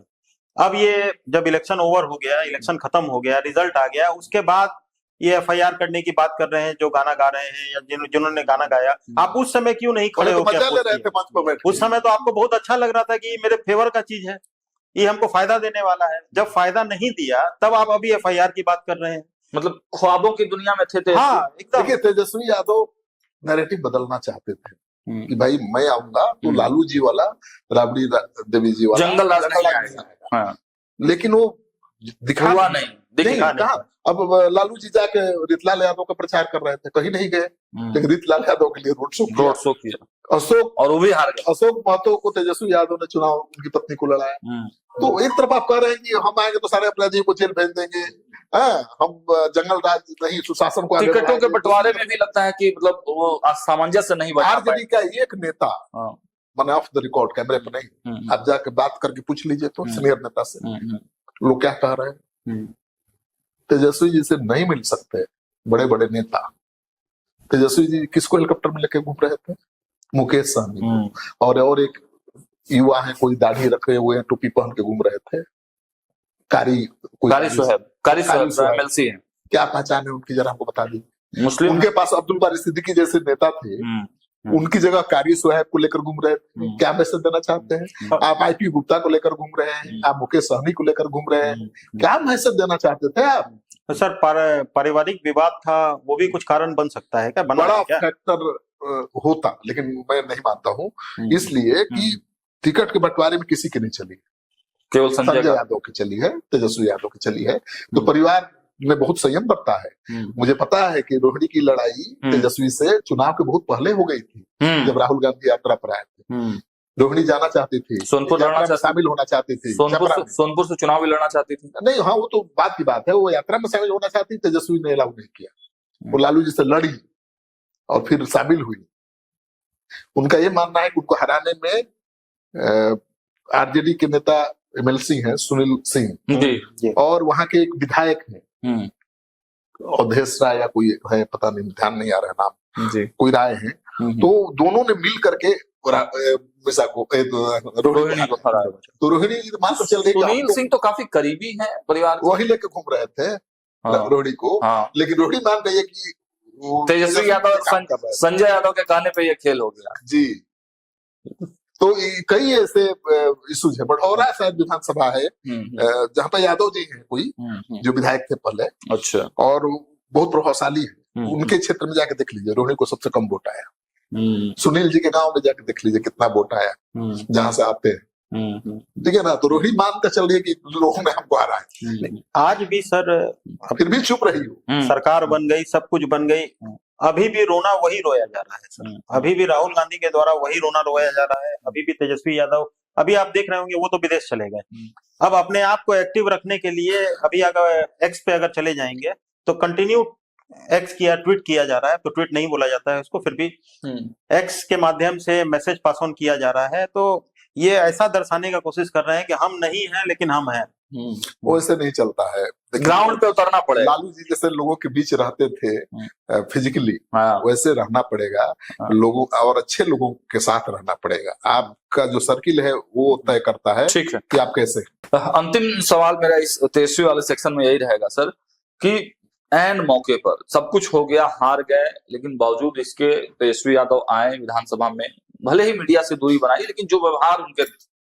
अब ये जब इलेक्शन ओवर हो गया, इलेक्शन खत्म हो गया, रिजल्ट आ गया, उसके बाद ये एफआईआर करने की बात कर रहे हैं जो गाना गा रहे हैं या जिन्होंने गाना गाया, आप उस समय क्यों नहीं खड़े तो होकर मजा ले अपोज रहे थे किए? मंच पर बैठ के। उस समय तो आपको बहुत अच्छा लग रहा था कि ये मेरे फेवर का चीज है, ये हमको फायदा देने वाला है। जब फायदा नहीं दिया तब आप अभी एफआईआर की बात कर रहे हैं। मतलब ख्वाबों की दुनिया में थे हाँ एकदम। देखिए, तेजस्वी यादव नैरेटिव बदलना चाहते थे कि भाई मैं आऊंगा तो लालू जी वाला, राबड़ी देवी जी वाला जंगल राज नहीं आएगा। हाँ। लेकिन वो दिखा हुआ नहीं, दिखा नहीं। कहा। अब लालू जी जाके रीतलाल यादव का प्रचार कर रहे थे, कहीं नहीं गए, लेकिन रीतलाल यादव के लिए रोड शो किया, अशोक, और वो भी हार गए। अशोक महतो को तेजस्वी यादव ने चुनाव उनकी पत्नी को लड़ाया। तो एक तरफ आप कह रहे हैं कि हम आएंगे तो सारे अपराधियों को जेल भेज देंगे, हम जंगल राज नहीं सुशासन को आगे टिकटों के बंटवारे में भी लगता है कि मतलब वो सामंजस्य नहीं बचा पाए। आरजेडी का एक नेता, मैंने ऑफ द रिकॉर्ड कैमरे पर नहीं, आप जाके बात करके पूछ लीजिए तो सीनियर नेता से, लोग क्या कह रहे हैं। तेजस्वी जी से नहीं मिल सकते बड़े बड़े नेता। तेजस्वी जी किसको हेलीकॉप्टर में लेके घूम रहे थे? मुकेश सहनी और एक युवा है, कोई दाढ़ी रखे हुए हैं, टोपी पहन के घूम रहे थे, कारी सोहेब एमएलसी है। क्या पहचान है उनकी, जरा हमको बता दीजिए। मुस्लिम उनके पास अब्दुल बारी सिद्दीकी जैसे नेता थे, उनकी जगह कारी सोहेब को लेकर घूम रहे थे। क्या मैसेज देना चाहते हैं? आप आईपी गुप्ता को लेकर घूम रहे हैं, आप मुकेश सहनी को लेकर घूम रहे हैं, क्या मैसेज देना चाहते थे आप? तो सर पारिवारिक विवाद था, वो भी कुछ कारण बन सकता है क्या? बड़ा फैक्टर होता, लेकिन मैं नहीं मानता हूँ, इसलिए कि टिकट के बंटवारे में किसी की नहीं चली, केवल संजय यादव की चली है, तेजस्वी यादव की चली है। तो परिवार में बहुत संयम बरता है। मुझे पता है कि रोहिणी की लड़ाई तेजस्वी से चुनाव के बहुत पहले हो गई थी, जब राहुल गांधी यात्रा पर आए थे। रोहिणी जाना चाहती थी, सोनपुर शामिल होना चाहती थी, सोनपुर से चुनाव भी लड़ना चाहती थी। नहीं, हाँ वो तो बात की बात है, वो यात्रा में शामिल होना चाहती, तेजस्वी ने अलाउ नहीं किया। वो लालू जी से लड़ी और फिर शामिल हुई। उनका ये मानना है कि उनको हराने में आरजेडी के नेता एमएलसी हैं सुनील सिंह, और वहां के एक विधायक हैं अवधेश राय या कोई है, पता नहीं, ध्यान नहीं आ रहा है नाम, कोई राय है। तो दोनों ने मिल करके रोहिणी को हराया। तो रोहिणी मान कर चल रही, सुनील सिंह तो काफी करीबी हैं परिवार, वही लेके घूम रहे थे रोहिणी को। लेकिन रोहिणी मान रही है कि तेजस्वी यादव, संजय यादव के कहने पे ये खेल हो गया जी। तो कई ऐसे इश्यूज है। बढ़ौरा शायद विधानसभा है जहाँ पे यादव जी हैं कोई, जो विधायक थे पहले, अच्छा, और बहुत प्रभावशाली है। उनके क्षेत्र में जाके देख लीजिए, रोहिणी को सबसे कम वोट आया। सुनील जी के गांव में जाके देख लीजिए कितना वोट आया जहां से आते हैं, ठीक है ना। तो रोहिणी मान कर चल रही है कि लोगों में हमको आ रहा है। आज भी सर फिर भी चुप रही हो, सरकार बन गई, सब कुछ बन गई, अभी भी रोना वही रोया जा रहा है सर। अभी भी राहुल गांधी के द्वारा वही रोना रोया जा रहा है। अभी भी तेजस्वी यादव, अभी आप देख रहे होंगे वो तो विदेश चले गए। अब अपने आप को एक्टिव रखने के लिए अभी अगर एक्स पे अगर चले जाएंगे तो कंटिन्यू एक्स किया, ट्वीट किया जा रहा है, तो ट्वीट नहीं बोला जाता है उसको, फिर भी एक्स के माध्यम से मैसेज पास ऑन किया जा रहा है। तो ये ऐसा दर्शाने का कोशिश कर रहे हैं कि हम नहीं हैं लेकिन हम हैं। वो ऐसे नहीं चलता है, ग्राउंड पे उतरना पड़ेगा। लालू जी जैसे लोगों के बीच रहते थे फिजिकली, वैसे रहना पड़ेगा लोगों, और अच्छे लोगों के साथ रहना पड़ेगा। आपका जो सर्किल है वो तय करता है, ठीक है, कि आप कैसे। अंतिम सवाल मेरा इस तेजस्वी वाले सेक्शन में यही रहेगा सर, कि एन मौके पर सब कुछ हो गया, हार गए, लेकिन बावजूद इसके तेजस्वी यादव आए विधानसभा में, भले ही मीडिया से दूरी बनाई, लेकिन जो व्यवहार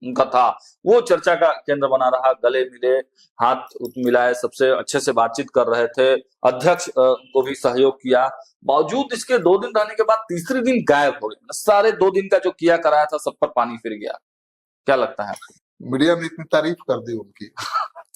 उनका था वो चर्चा का केंद्र बना रहा। गले मिले, हाथ मिलाए, सबसे अच्छे से बातचीत कर रहे थे, अध्यक्ष को भी सहयोग किया। बावजूद इसके 2 दिन रहने के बाद तीसरे दिन गायब हो गए। सारे 2 दिन का जो किया कराया था सब पर पानी फिर गया। क्या लगता है आपको? मीडिया ने इतनी तारीफ कर दी उनकी।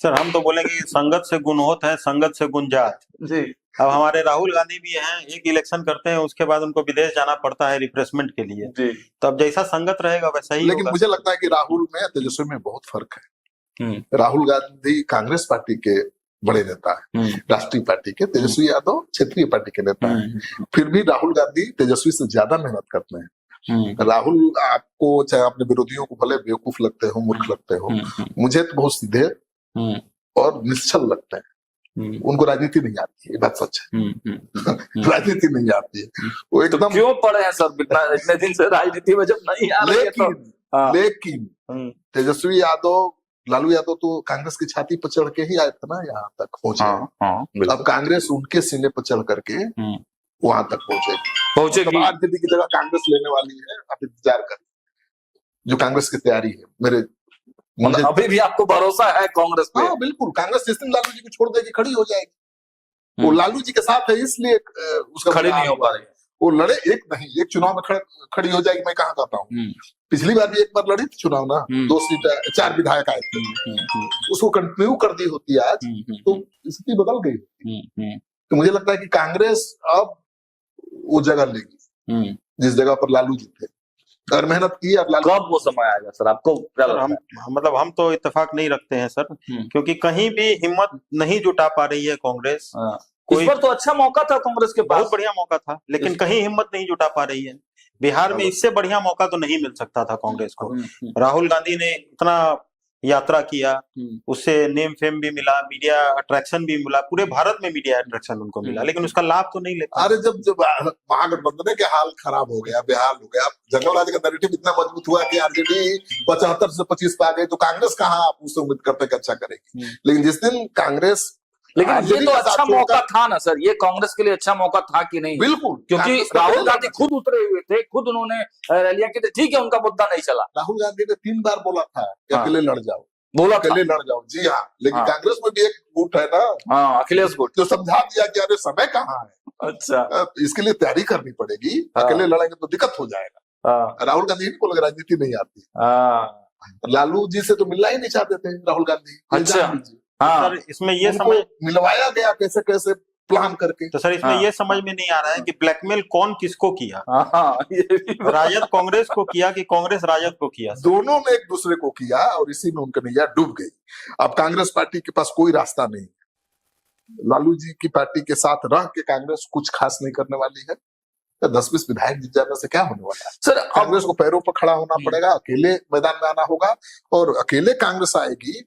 सर हम तो बोलेंगे संगत से गुण होत है, संगत से गुण जात जी। अब हमारे राहुल गांधी भी हैं, एक इलेक्शन करते हैं उसके बाद उनको विदेश जाना पड़ता है रिफ्रेशमेंट के लिए जी। तो अब जैसा संगत रहेगा वैसा ही। लेकिन मुझे लगता है कि राहुल में तेजस्वी में बहुत फर्क है। राहुल गांधी कांग्रेस पार्टी के बड़े नेता है, राष्ट्रीय पार्टी के, तेजस्वी यादव क्षेत्रीय पार्टी के नेता है। फिर भी राहुल गांधी तेजस्वी से ज्यादा मेहनत करते हैं। राहुल आपको, चाहे अपने विरोधियों को भले बेवकूफ लगते हो, मूर्ख लगते हो, मुझे तो बहुत सीधे और निश्चल लगते हैं। उनको राजनीति नहीं आती है, ये बात सच है। राजनीति नहीं आती है, वो तो एकदम। क्यों पड़े हैं सर इतने दिन से राजनीति में, जब नहीं आ रही है तो? लेकिन तेजस्वी यादव, लालू यादव तो कांग्रेस की छाती पर चढ़ के ही आए थे ना, यहाँ तक पहुंचे। अब कांग्रेस उनके सीने पर चढ़ करके वहां तक पहुंचेगी। आरजेडी की जगह कांग्रेस लेने वाली है, आप इंतजार करें, जो कांग्रेस की तैयारी है। मुझे अभी भी आपको भरोसा है कांग्रेस पे? हाँ बिल्कुल, कांग्रेस जिस दिन लालू जी को छोड़ देगी खड़ी हो जाएगी। वो लालू जी के साथ है इसलिए उसका खड़ी नहीं हो पा रही। वो लड़े एक चुनाव में खड़ी हो जाएगी, मैं कहाँ कहता हूँ। पिछली बार भी एक बार लड़ी थी चुनाव ना, 2 सीट 4 विधायक आए थे, उसको कंटिन्यू कर दी होती आज तो स्थिति बदल गई होती। तो मुझे लगता है कि कांग्रेस अब वो जगह लेगी जिस जगह पर लालू जी थे, अगर मेहनत की। कब वो समय आएगा सर, आपको क्या लगता है? हम तो इत्तेफाक नहीं रखते हैं सर, क्योंकि कहीं भी हिम्मत नहीं जुटा पा रही है कांग्रेस। इस पर तो अच्छा मौका था कांग्रेस के पास, बहुत बढ़िया मौका था, लेकिन कहीं हिम्मत नहीं जुटा पा रही है। बिहार में इससे बढ़िया मौका तो नहीं मिल सकता था कांग्रेस को। राहुल गांधी ने इतना यात्रा किया, उससे नेम फेम भी मिला, मीडिया अट्रैक्शन भी मिला, पूरे भारत में मीडिया अट्रैक्शन उनको मिला, लेकिन उसका लाभ तो नहीं ले पाया। अरे जब महागठबंधन के हाल खराब हो गया, बेहाल हो गया, जंगल राज का नैरेटिव इतना मजबूत हुआ कि आरजेडी 75 से 25 पे आ गई, तो कांग्रेस कहाँ आप उससे उम्मीद करते कि अच्छा करेगी। लेकिन जिस दिन कांग्रेस, लेकिन ये तो अच्छा मौका था ना सर, ये कांग्रेस के लिए अच्छा मौका था कि नहीं? बिल्कुल, क्योंकि राहुल गांधी खुद उतरे हुए थे, खुद उन्होंने रैलियां की थी। ठीक है, उनका मुद्दा नहीं चला। राहुल गांधी ने 3 बार बोला था कि अकेले लड़ जाओ, बोला अकेले लड़ जाओ, जी हाँ। लेकिन कांग्रेस में भी एक गुट है ना, अखिलेश गुट, जो समझा दिया कि अरे समय कहाँ है, अच्छा इसके लिए तैयारी करनी पड़ेगी, अकेले लड़ेंगे तो दिक्कत हो जाएगा। राहुल गांधी को लगा राजनीति नहीं आती। लालू जी से तो मिलना ही नहीं चाहते थे राहुल गांधी। अच्छा, सर इसमें ये समझ मिलवाया गया कैसे कैसे प्लान करके। तो सर इसमें ये समझ में नहीं आ रहा है कि ब्लैकमेल कौन किसको किया। राजद कांग्रेस को किया कि कांग्रेस राजद को किया? दोनों ने एक दूसरे को किया और इसी में उनकी नैया डूब गई। अब कांग्रेस पार्टी के पास कोई रास्ता नहीं। लालू जी की पार्टी के साथ रह के कांग्रेस कुछ खास नहीं करने वाली है। 10-20 विधायक जीत जाने से क्या होने वाला है सर? कांग्रेस को पैरों पर खड़ा होना पड़ेगा, अकेले मैदान में आना होगा, और अकेले कांग्रेस आएगी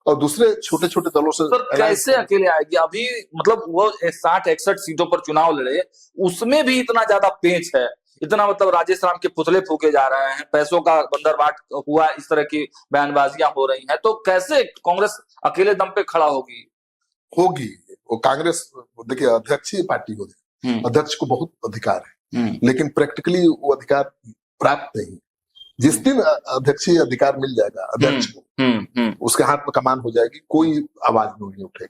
और दूसरे छोटे छोटे दलों से कैसे अकेले आएगी? अभी मतलब वो 60-61 सीटों पर चुनाव लड़े, उसमें भी इतना ज्यादा पेंच है, इतना मतलब राजेश राम के पुतले फूके जा रहे हैं, पैसों का बंदरबाट हुआ, इस तरह की बयानबाजियां हो रही हैं, तो कैसे कांग्रेस अकेले दम पे खड़ा होगी? वो कांग्रेस, देखिए अध्यक्षीय पार्टी होगी, अध्यक्ष को बहुत अधिकार है, लेकिन प्रैक्टिकली वो अधिकार प्राप्त नहीं। जिस दिन अध्यक्षीय अधिकार मिल जाएगा अध्यक्ष को, उसके हाथ में कमान हो जाएगी, कोई आवाज नहीं उठेगी।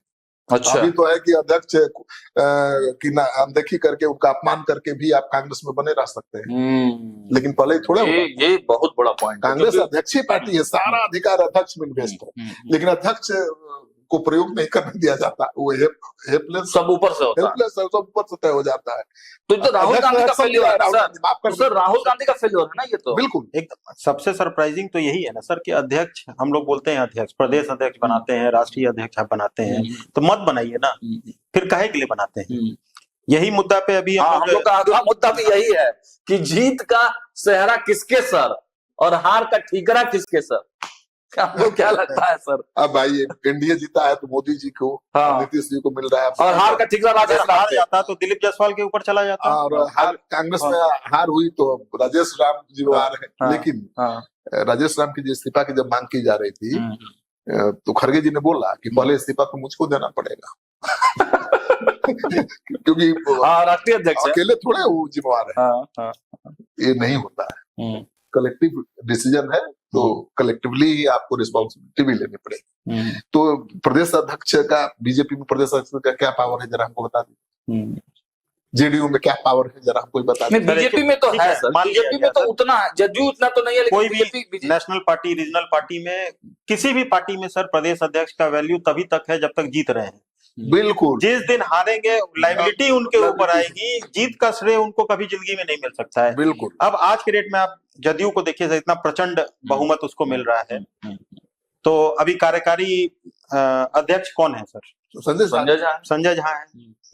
अच्छा, अभी तो है कि अध्यक्ष की अनदेखी करके, उनका अपमान करके भी आप कांग्रेस में बने रह सकते हैं, लेकिन पहले थोड़ा ये बहुत बड़ा पॉइंट। कांग्रेस अध्यक्षीय पार्टी है, सारा अधिकार अध्यक्ष में इन्वेस्ट है, लेकिन अध्यक्ष को प्रयोग नहीं करने दिया जाता, वो हेल्पलेस, सब ऊपर से होता है, सब ऊपर से तय हो जाता है। तो राहुल गांधी का फेल्योर है सर, राहुल गांधी का फेल्योर है ना ये तो। बिल्कुल, एक सबसे सरप्राइजिंग तो यही है ना सर कि अध्यक्ष, हम लोग बोलते हैं अध्यक्ष, प्रदेश अध्यक्ष बनाते हैं, राष्ट्रीय अध्यक्ष आप बनाते हैं, तो मत बनाइए ना, फिर काहे के लिए बनाते हैं? यही मुद्दा पे अभी हम लोग का अगला मुद्दा भी यही है कि जीत का सेहरा किसके सर और हार का ठीकरा किसके सर? आपको क्या लगता है सर? अब भाई एनडीए जीता है तो मोदी जी को, नीतीश जी को मिल रहा है, और हार का ठीकरा राजेश राम हार जाता तो दिलीप जायसवाल के ऊपर चला जाता, और हार कांग्रेस में हार हुई तो राजेश राम जी आ रहे हैं। लेकिन राजेश राम की जो इस्तीफा की जब मांग की जा रही थी, तो खड़गे जी ने बोला कि पहले इस्तीफा तो मुझको देना पड़ेगा क्योंकि राष्ट्रीय अध्यक्ष अकेले थोड़े वो जिम्मेवार है। ये नहीं होता है, कलेक्टिव डिसीजन है, तो कलेक्टिवली ही आपको रिस्पॉन्सिबिलिटी भी लेनी पड़ेगी। तो प्रदेश अध्यक्ष का, बीजेपी में प्रदेश अध्यक्ष का क्या पावर है जरा हमको बता दीजिए। जेडीयू में क्या पावर है जरा हमको बता दीजिए। बीजेपी में तो है सर, बीजेपी में तो उतना, जदयू उतना तो नहीं है, कोई भी नेशनल पार्टी, रीजनल पार्टी में, किसी भी पार्टी में सर प्रदेश अध्यक्ष का वैल्यू तभी तक है जब तक जीत रहे हैं। बिल्कुल, जिस दिन हारेंगे लायबिलिटी उनके ऊपर आएगी, जीत का श्रेय उनको कभी जिंदगी में नहीं मिल सकता है। बिल्कुल। अब आज के डेट में आप जदयू को देखिए, इतना प्रचंड बहुमत उसको मिल रहा है, तो अभी कार्यकारी अध्यक्ष कौन है सर? संजय झा है।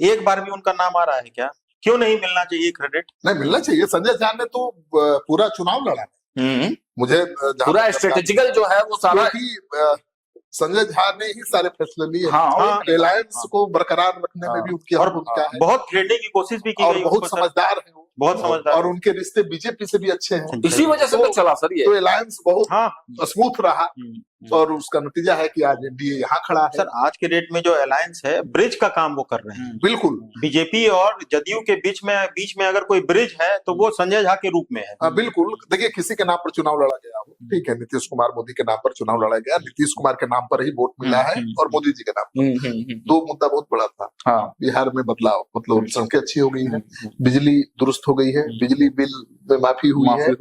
एक बार भी उनका नाम आ रहा है क्या? क्यों नहीं मिलना चाहिए क्रेडिट? नहीं मिलना चाहिए। संजय झा ने तो पूरा चुनाव लड़ा है। मुझे पूरा स्ट्रेटेजिकल जो है वो सारा संजय झा ने ही सारे फैसले लिए। हाँ, हाँ, रिलायंस को बरकरार रखने में भी उनकी अहम भूमिका है बहुत घेरने की कोशिश भी की और गई बहुत उसको, सर। समझदार है वो, बहुत समझदार और उनके रिश्ते बीजेपी से भी अच्छे हैं। इसी वजह से तो चला सर ये। तो अलायंस बहुत हाँ स्मूथ रहा और उसका नतीजा है कि आज एनडीए यहाँ खड़ा है। सर, आज के डेट में जो अलायंस है, ब्रिज का काम वो कर रहे हैं। बिल्कुल बीजेपी और जदयू के बीच में अगर कोई ब्रिज है तो वो संजय झा के रूप में है। बिल्कुल। देखिए, किसी के नाम पर चुनाव लड़ा गया हो, ठीक है, नीतीश कुमार मोदी के नाम पर चुनाव लड़ा गया, नीतीश कुमार के नाम पर ही वोट मिला है और मोदी जी के नाम पर। दो मुद्दा बहुत बड़ा था। हाँ, बिहार में बदलाव, मतलब सड़कें अच्छी हो गई है, बिजली दुरुस्त हो गई है, बिजली बिल में माफी हुई है,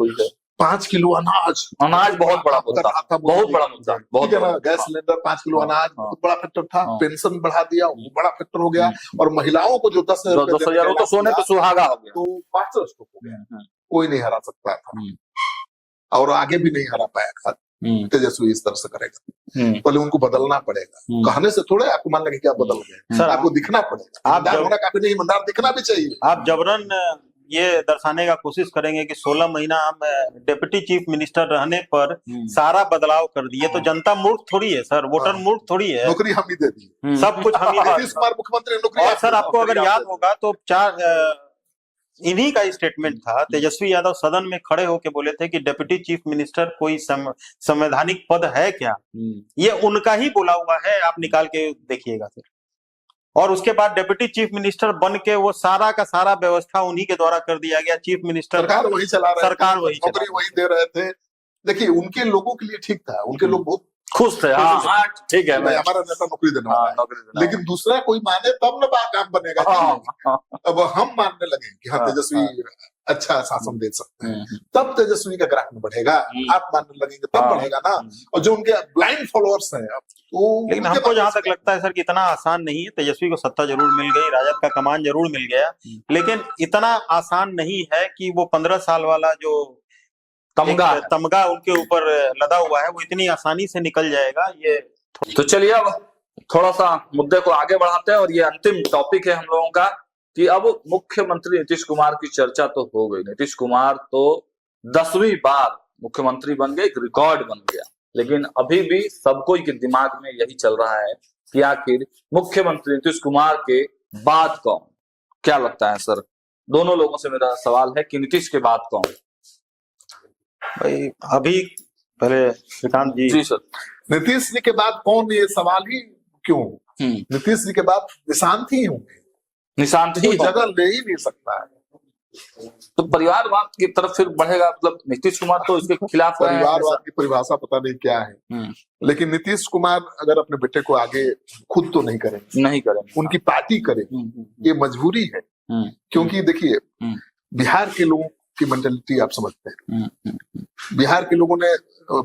5 किलो अनाज बहुत बड़ा मुद्दा था, बहुत बड़ा मुद्दा, बहुत ठीक है ना। बड़ा। गैस सिलेंडर 5 किलो अनाज हाँ, बहुत बड़ा फैक्टर था। हाँ। पेंशन बढ़ा दिया, वो बड़ा फैक्टर हो गया। और महिलाओं को जो 10,000 वो तो सोने पे सुहागा हो गया। तो 500 स्टॉक हो गया। कोई नहीं हरा सकता था और आगे भी नहीं हरा पाया। तेजस्वी इस तरह से करेगा, पहले उनको बदलना पड़ेगा। कहने से थोड़े आपको मान लगे कि आप बदल गए, सर, आपको दिखना पड़ेगा। ईमानदार होना काफी नहीं, ईमानदार दिखना भी चाहिए। आप जबरन ये दर्शाने का कोशिश करेंगे कि 16 महीना हम डिप्टी चीफ मिनिस्टर रहने पर सारा बदलाव कर दिए, तो जनता मूर्ख थोड़ी है सर, वोटर मूर्ख थोड़ी है। नौकरी हम ही दे दी, सब कुछ हम ही दे नीतीश कुमार मुख्यमंत्री ने नौकरी। और सर, आपको अगर याद होगा तो इन्हीं का स्टेटमेंट था। तेजस्वी यादव सदन में खड़े होकर बोले थे कि डिप्टी चीफ मिनिस्टर कोई संवैधानिक पद है क्या, ये उनका ही बोला हुआ है, आप निकाल के देखिएगा फिर। और उसके बाद डिप्टी चीफ मिनिस्टर बन के वो सारा का सारा व्यवस्था उन्हीं के द्वारा कर दिया गया। चीफ मिनिस्टर सरकार वही चला रहे, सरकार वही नौकरी वही दे रहे थे। देखिए, उनके लोगों के लिए ठीक था, उनके लोग बहुत खुश थे। हाँ, ठीक है, हमारा नेता नौकरी देने वाला है। लेकिन दूसरा कोई माने तब न काम बनेगा। अब हम मानने लगे कि हाँ, तेजस्वी अच्छा शासन दे सकते हैं, तब तेजस्वी का ग्राफ में बढ़ेगा। आप मानने लगेंगे तब बढ़ेगा ना। और जो उनके ब्लाइंड फॉलोअर्स हैं, लेकिन हमको जहां तक लगता है सर कि इतना आसान नहीं है। तेजस्वी को सत्ता जरूर मिल गई, राजद का कमान जरूर मिल गया, लेकिन इतना आसान नहीं है कि वो 15 साल वाला जो तमगा उनके ऊपर लदा हुआ है वो इतनी आसानी से निकल जाएगा। ये तो चलिए अब थोड़ा सा मुद्दे को आगे बढ़ाते हैं और ये अंतिम टॉपिक है हम लोगों का कि अब मुख्यमंत्री नीतीश कुमार की चर्चा तो हो गई। नीतीश कुमार तो 10वीं बार मुख्यमंत्री बन गए, एक रिकॉर्ड बन गया। लेकिन अभी भी सबको के दिमाग में यही चल रहा है कि आखिर मुख्यमंत्री नीतीश कुमार के बाद कौन। क्या लगता है सर? दोनों लोगों से मेरा सवाल है कि नीतीश के बाद कौन? भाई अभी पहले श्रीकांत जी सर, नीतीश जी के बाद कौन, ये सवाल ही क्यों? नीतीश जी के बाद निशांत ही होंगे, निशांत ही जगह ले ही नहीं सकता है। तो परिवारवाद की तरफ फिर बढ़ेगा, मतलब नीतीश कुमार तो इसके खिलाफ है। परिवारवाद की परिभाषा पता नहीं क्या है, लेकिन नीतीश कुमार अगर अपने बेटे को आगे खुद तो नहीं करेंगे, उनकी पार्टी करेगी, ये मजबूरी है। क्योंकि देखिए, बिहार के लोगों की मेंटेलिटी आप समझते हैं। बिहार के लोगों ने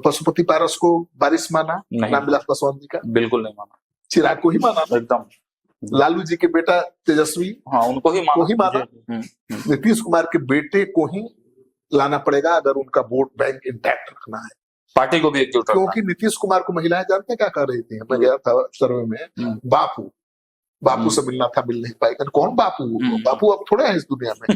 पशुपति पारस को बारिश माना, रामविलास पासवान जी का बिल्कुल नहीं माना, चिराग को ही माना एकदम, लालू जी के बेटा तेजस्वी, हाँ, उनको ही माना। नीतीश कुमार के बेटे को ही लाना पड़ेगा अगर उनका वोट बैंक इंटैक्ट रखना है, पार्टी को भी एकजुट रखना है। क्योंकि नीतीश कुमार को महिलाएं जानते हैं क्या कर रही थी? मैं गया था सर्वे में, बापू से मिलना था, मिल नहीं पाए। कौन बापू? बापू अब थोड़े हैं इस दुनिया में।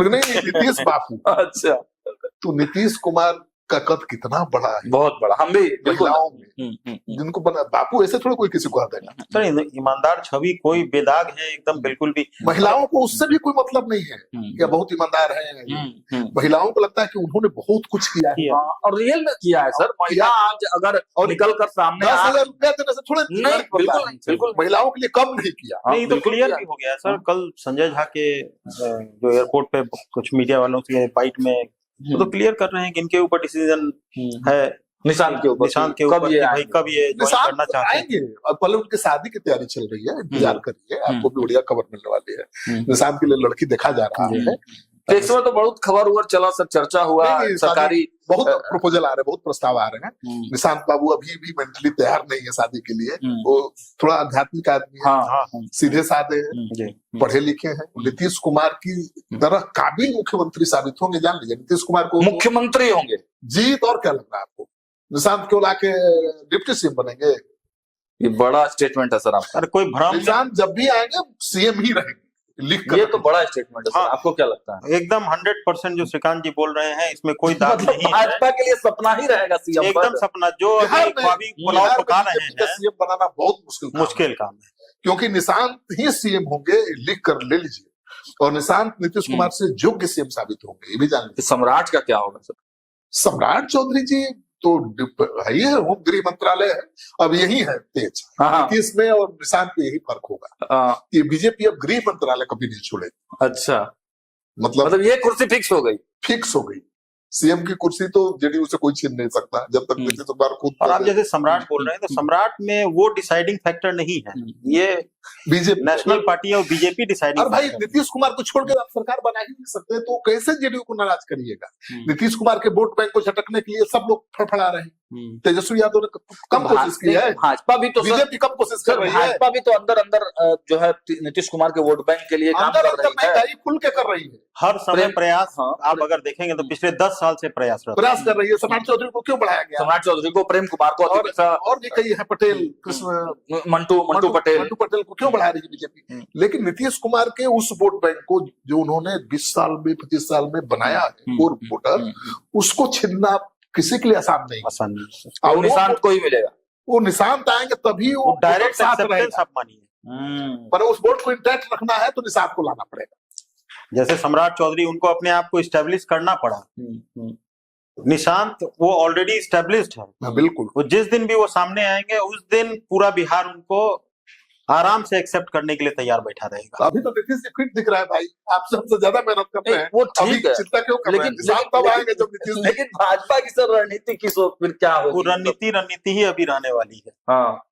नहीं, नीतीश बापू। अच्छा, तो नीतीश कुमार का कद कितना बड़ा है, बहुत बड़ा। हम भी महिलाओं में जिनको बना बापू, ऐसे थोड़े कोई किसी को आ देगा सर। ईमानदार छवि कोई बेदाग है एकदम, बिल्कुल भी। महिलाओं को उससे भी कोई मतलब नहीं है या बहुत ईमानदार है। महिलाओं को लगता है कि उन्होंने बहुत कुछ किया है और रियल में किया है सर। महिला आज अगर निकल कर सामने 10,000 रुपया देने से थोड़े नहीं, बिल्कुल महिलाओं के लिए कम नहीं किया। नहीं, तो क्लियर भी हो गया सर। कल संजय झा के जो एयरपोर्ट पे कुछ मीडिया वालों के बाइट में तो क्लियर कर रहे हैं कि इनके ऊपर डिसीजन है, निशांत के ऊपर कब ये करना चाहते हैं। और पहले उनकी शादी की तैयारी चल रही है, इंतजार करिए, आपको भी बढ़िया खबर मिलने वाली है। निशांत के लिए लड़की देखा जा रहा है। इस समय तो बहुत खबर चला सर, चर्चा हुआ, सरकारी बहुत प्रपोजल आ रहे हैं, बहुत प्रस्ताव आ रहे हैं। निशांत बाबू अभी भी मेंटली तैयार नहीं है शादी के लिए। वो थोड़ा आध्यात्मिक आदमी है, सीधे साधे हैं, पढ़े लिखे हैं। नीतीश कुमार की तरह काबिल मुख्यमंत्री साबित होंगे। जान लीजिए, नीतीश कुमार को मुख्यमंत्री होंगे जीत। और क्या लग रहा है आपको? निशांत को लाके डिप्टी सीएम बनेंगे? ये बड़ा स्टेटमेंट है सर आपका। अरे कोई भ्रम, निशांत जब भी आएंगे सीएम ही रहेंगे। लिख ये कर तो बड़ा स्टेटमेंट है सर, हाँ। आपको क्या लगता है? एकदम 100% जो श्रीकांत जी बोल रहे हैं इसमें कोई दाग मतलब नहीं है। भाजपा के लिए सपना ही रहेगा सीएम एकदम सपना जो बिहार अभी में ख्वाबी पुलाव बिहार में पका बीजेपी रहे का हैं, सीएम बनाना बहुत मुश्किल काम है। क्योंकि निशांत ही सीएम होंगे, लिख कर ले लीजिए, और निशांत नीतीश कुमार से योग्य सीएम साबित होंगे, ये भी जान लीजिए। सम्राट का क्या होगा सर? सम्राट चौधरी जी तो है ही है, होम गृह मंत्रालय है, अब यही है तेज हाँ। नीतीश में और निशांत में यही फर्क होगा कि बीजेपी अब गृह मंत्रालय कभी नहीं छोड़ेगी। अच्छा, मतलब ये कुर्सी फिक्स हो गई। फिक्स हो गई, सीएम की कुर्सी तो जेडीयू से कोई छीन नहीं सकता जब तक नीतीश कुमार खुद। और आप जैसे सम्राट बोल रहे हैं तो सम्राट में वो डिसाइडिंग फैक्टर नहीं है, ये बीजेपी नेशनल पार्टी और बीजेपी डिसाइडिंग। और भाई नीतीश कुमार को छोड़ के आप सरकार बना ही नहीं सकते, तो कैसे जेडीयू को नाराज करिएगा? नीतीश कुमार के वोट बैंक को झटकने के लिए सब लोग फड़फड़ा रहे हैं। तेजस्वी यादव ने कम कोशिश की है, भाजपा भी तो बीजेपी कम कोशिश कर रही है, भाजपा भी तो अंदर अंदर जो है नीतीश कुमार के वोट बैंक के लिए काम अंदर कर अंदर रही है। नहीं खुल के कर रही है, हर समय प्रयास। हाँ, आप अगर देखेंगे तो पिछले 10 साल से प्रयास कर रही है। सम्राट चौधरी को क्यों बढ़ाया गया? सम्राट चौधरी को, प्रेम कुमार को, और भी कई है, पटेल, कृष्ण, मंटू पटेल को क्यों बढ़ा रही है बीजेपी? लेकिन नीतीश कुमार के उस वोट बैंक को जो उन्होंने 20 साल में 25 साल में बनाया है, कोर वोटर, उसको छीनना किसी के लिए आसान नहीं। आसान और निशांत को ही मिलेगा। वो निशांत आएंगे तभी वो डायरेक्ट साथ एक्सेप्टेंस रहेगा, आप मानिए। पर उस वोट को इंटैक्ट रखना है तो निशांत को लाना पड़ेगा। जैसे सम्राट चौधरी, उनको अपने आप को इस्टेब्लिश करना पड़ा। निशांत वो ऑलरेडी इस्टेब्लिश्ड है, बिल्कुल। वो जिस दिन भी वो सामने आएंगे उस दिन पूरा बिहार उनको आराम से एक्सेप्ट करने के लिए तैयार बैठा रहेगा। अभी तो नीतीश जी फिट दिख रहा है भाई, आप सबसे ज्यादा मेहनत करते हैं, वो अभी ठीक है, चिंता क्यों कर रहे हैं? निशांत तब आएंगे जब नीतीश। लेकिन भाजपा की सर रणनीति की सो फिर क्या वो होगी? रणनीति ही अभी रहने वाली है। हाँ,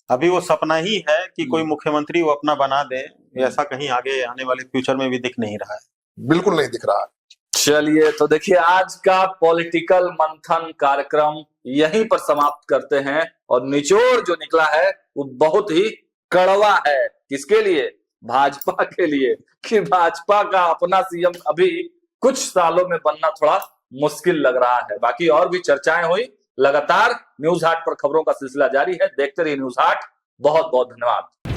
अभी वो सपना ही है कि कोई मुख्यमंत्री वो अपना बना दे, ऐसा कहीं आगे आने वाले फ्यूचर में भी दिख नहीं रहा है। बिल्कुल नहीं दिख रहा है। चलिए, तो देखिए आज का पॉलिटिकल मंथन कार्यक्रम यहीं पर समाप्त करते हैं, और निचोड़ जो निकला है वो बहुत ही कड़वा है। किसके लिए? भाजपा के लिए, कि भाजपा का अपना सीएम अभी कुछ सालों में बनना थोड़ा मुश्किल लग रहा है। बाकी और भी चर्चाएं हुई, लगातार न्यूज हाट पर खबरों का सिलसिला जारी है। देखते रहिए न्यूज हाट। बहुत बहुत धन्यवाद।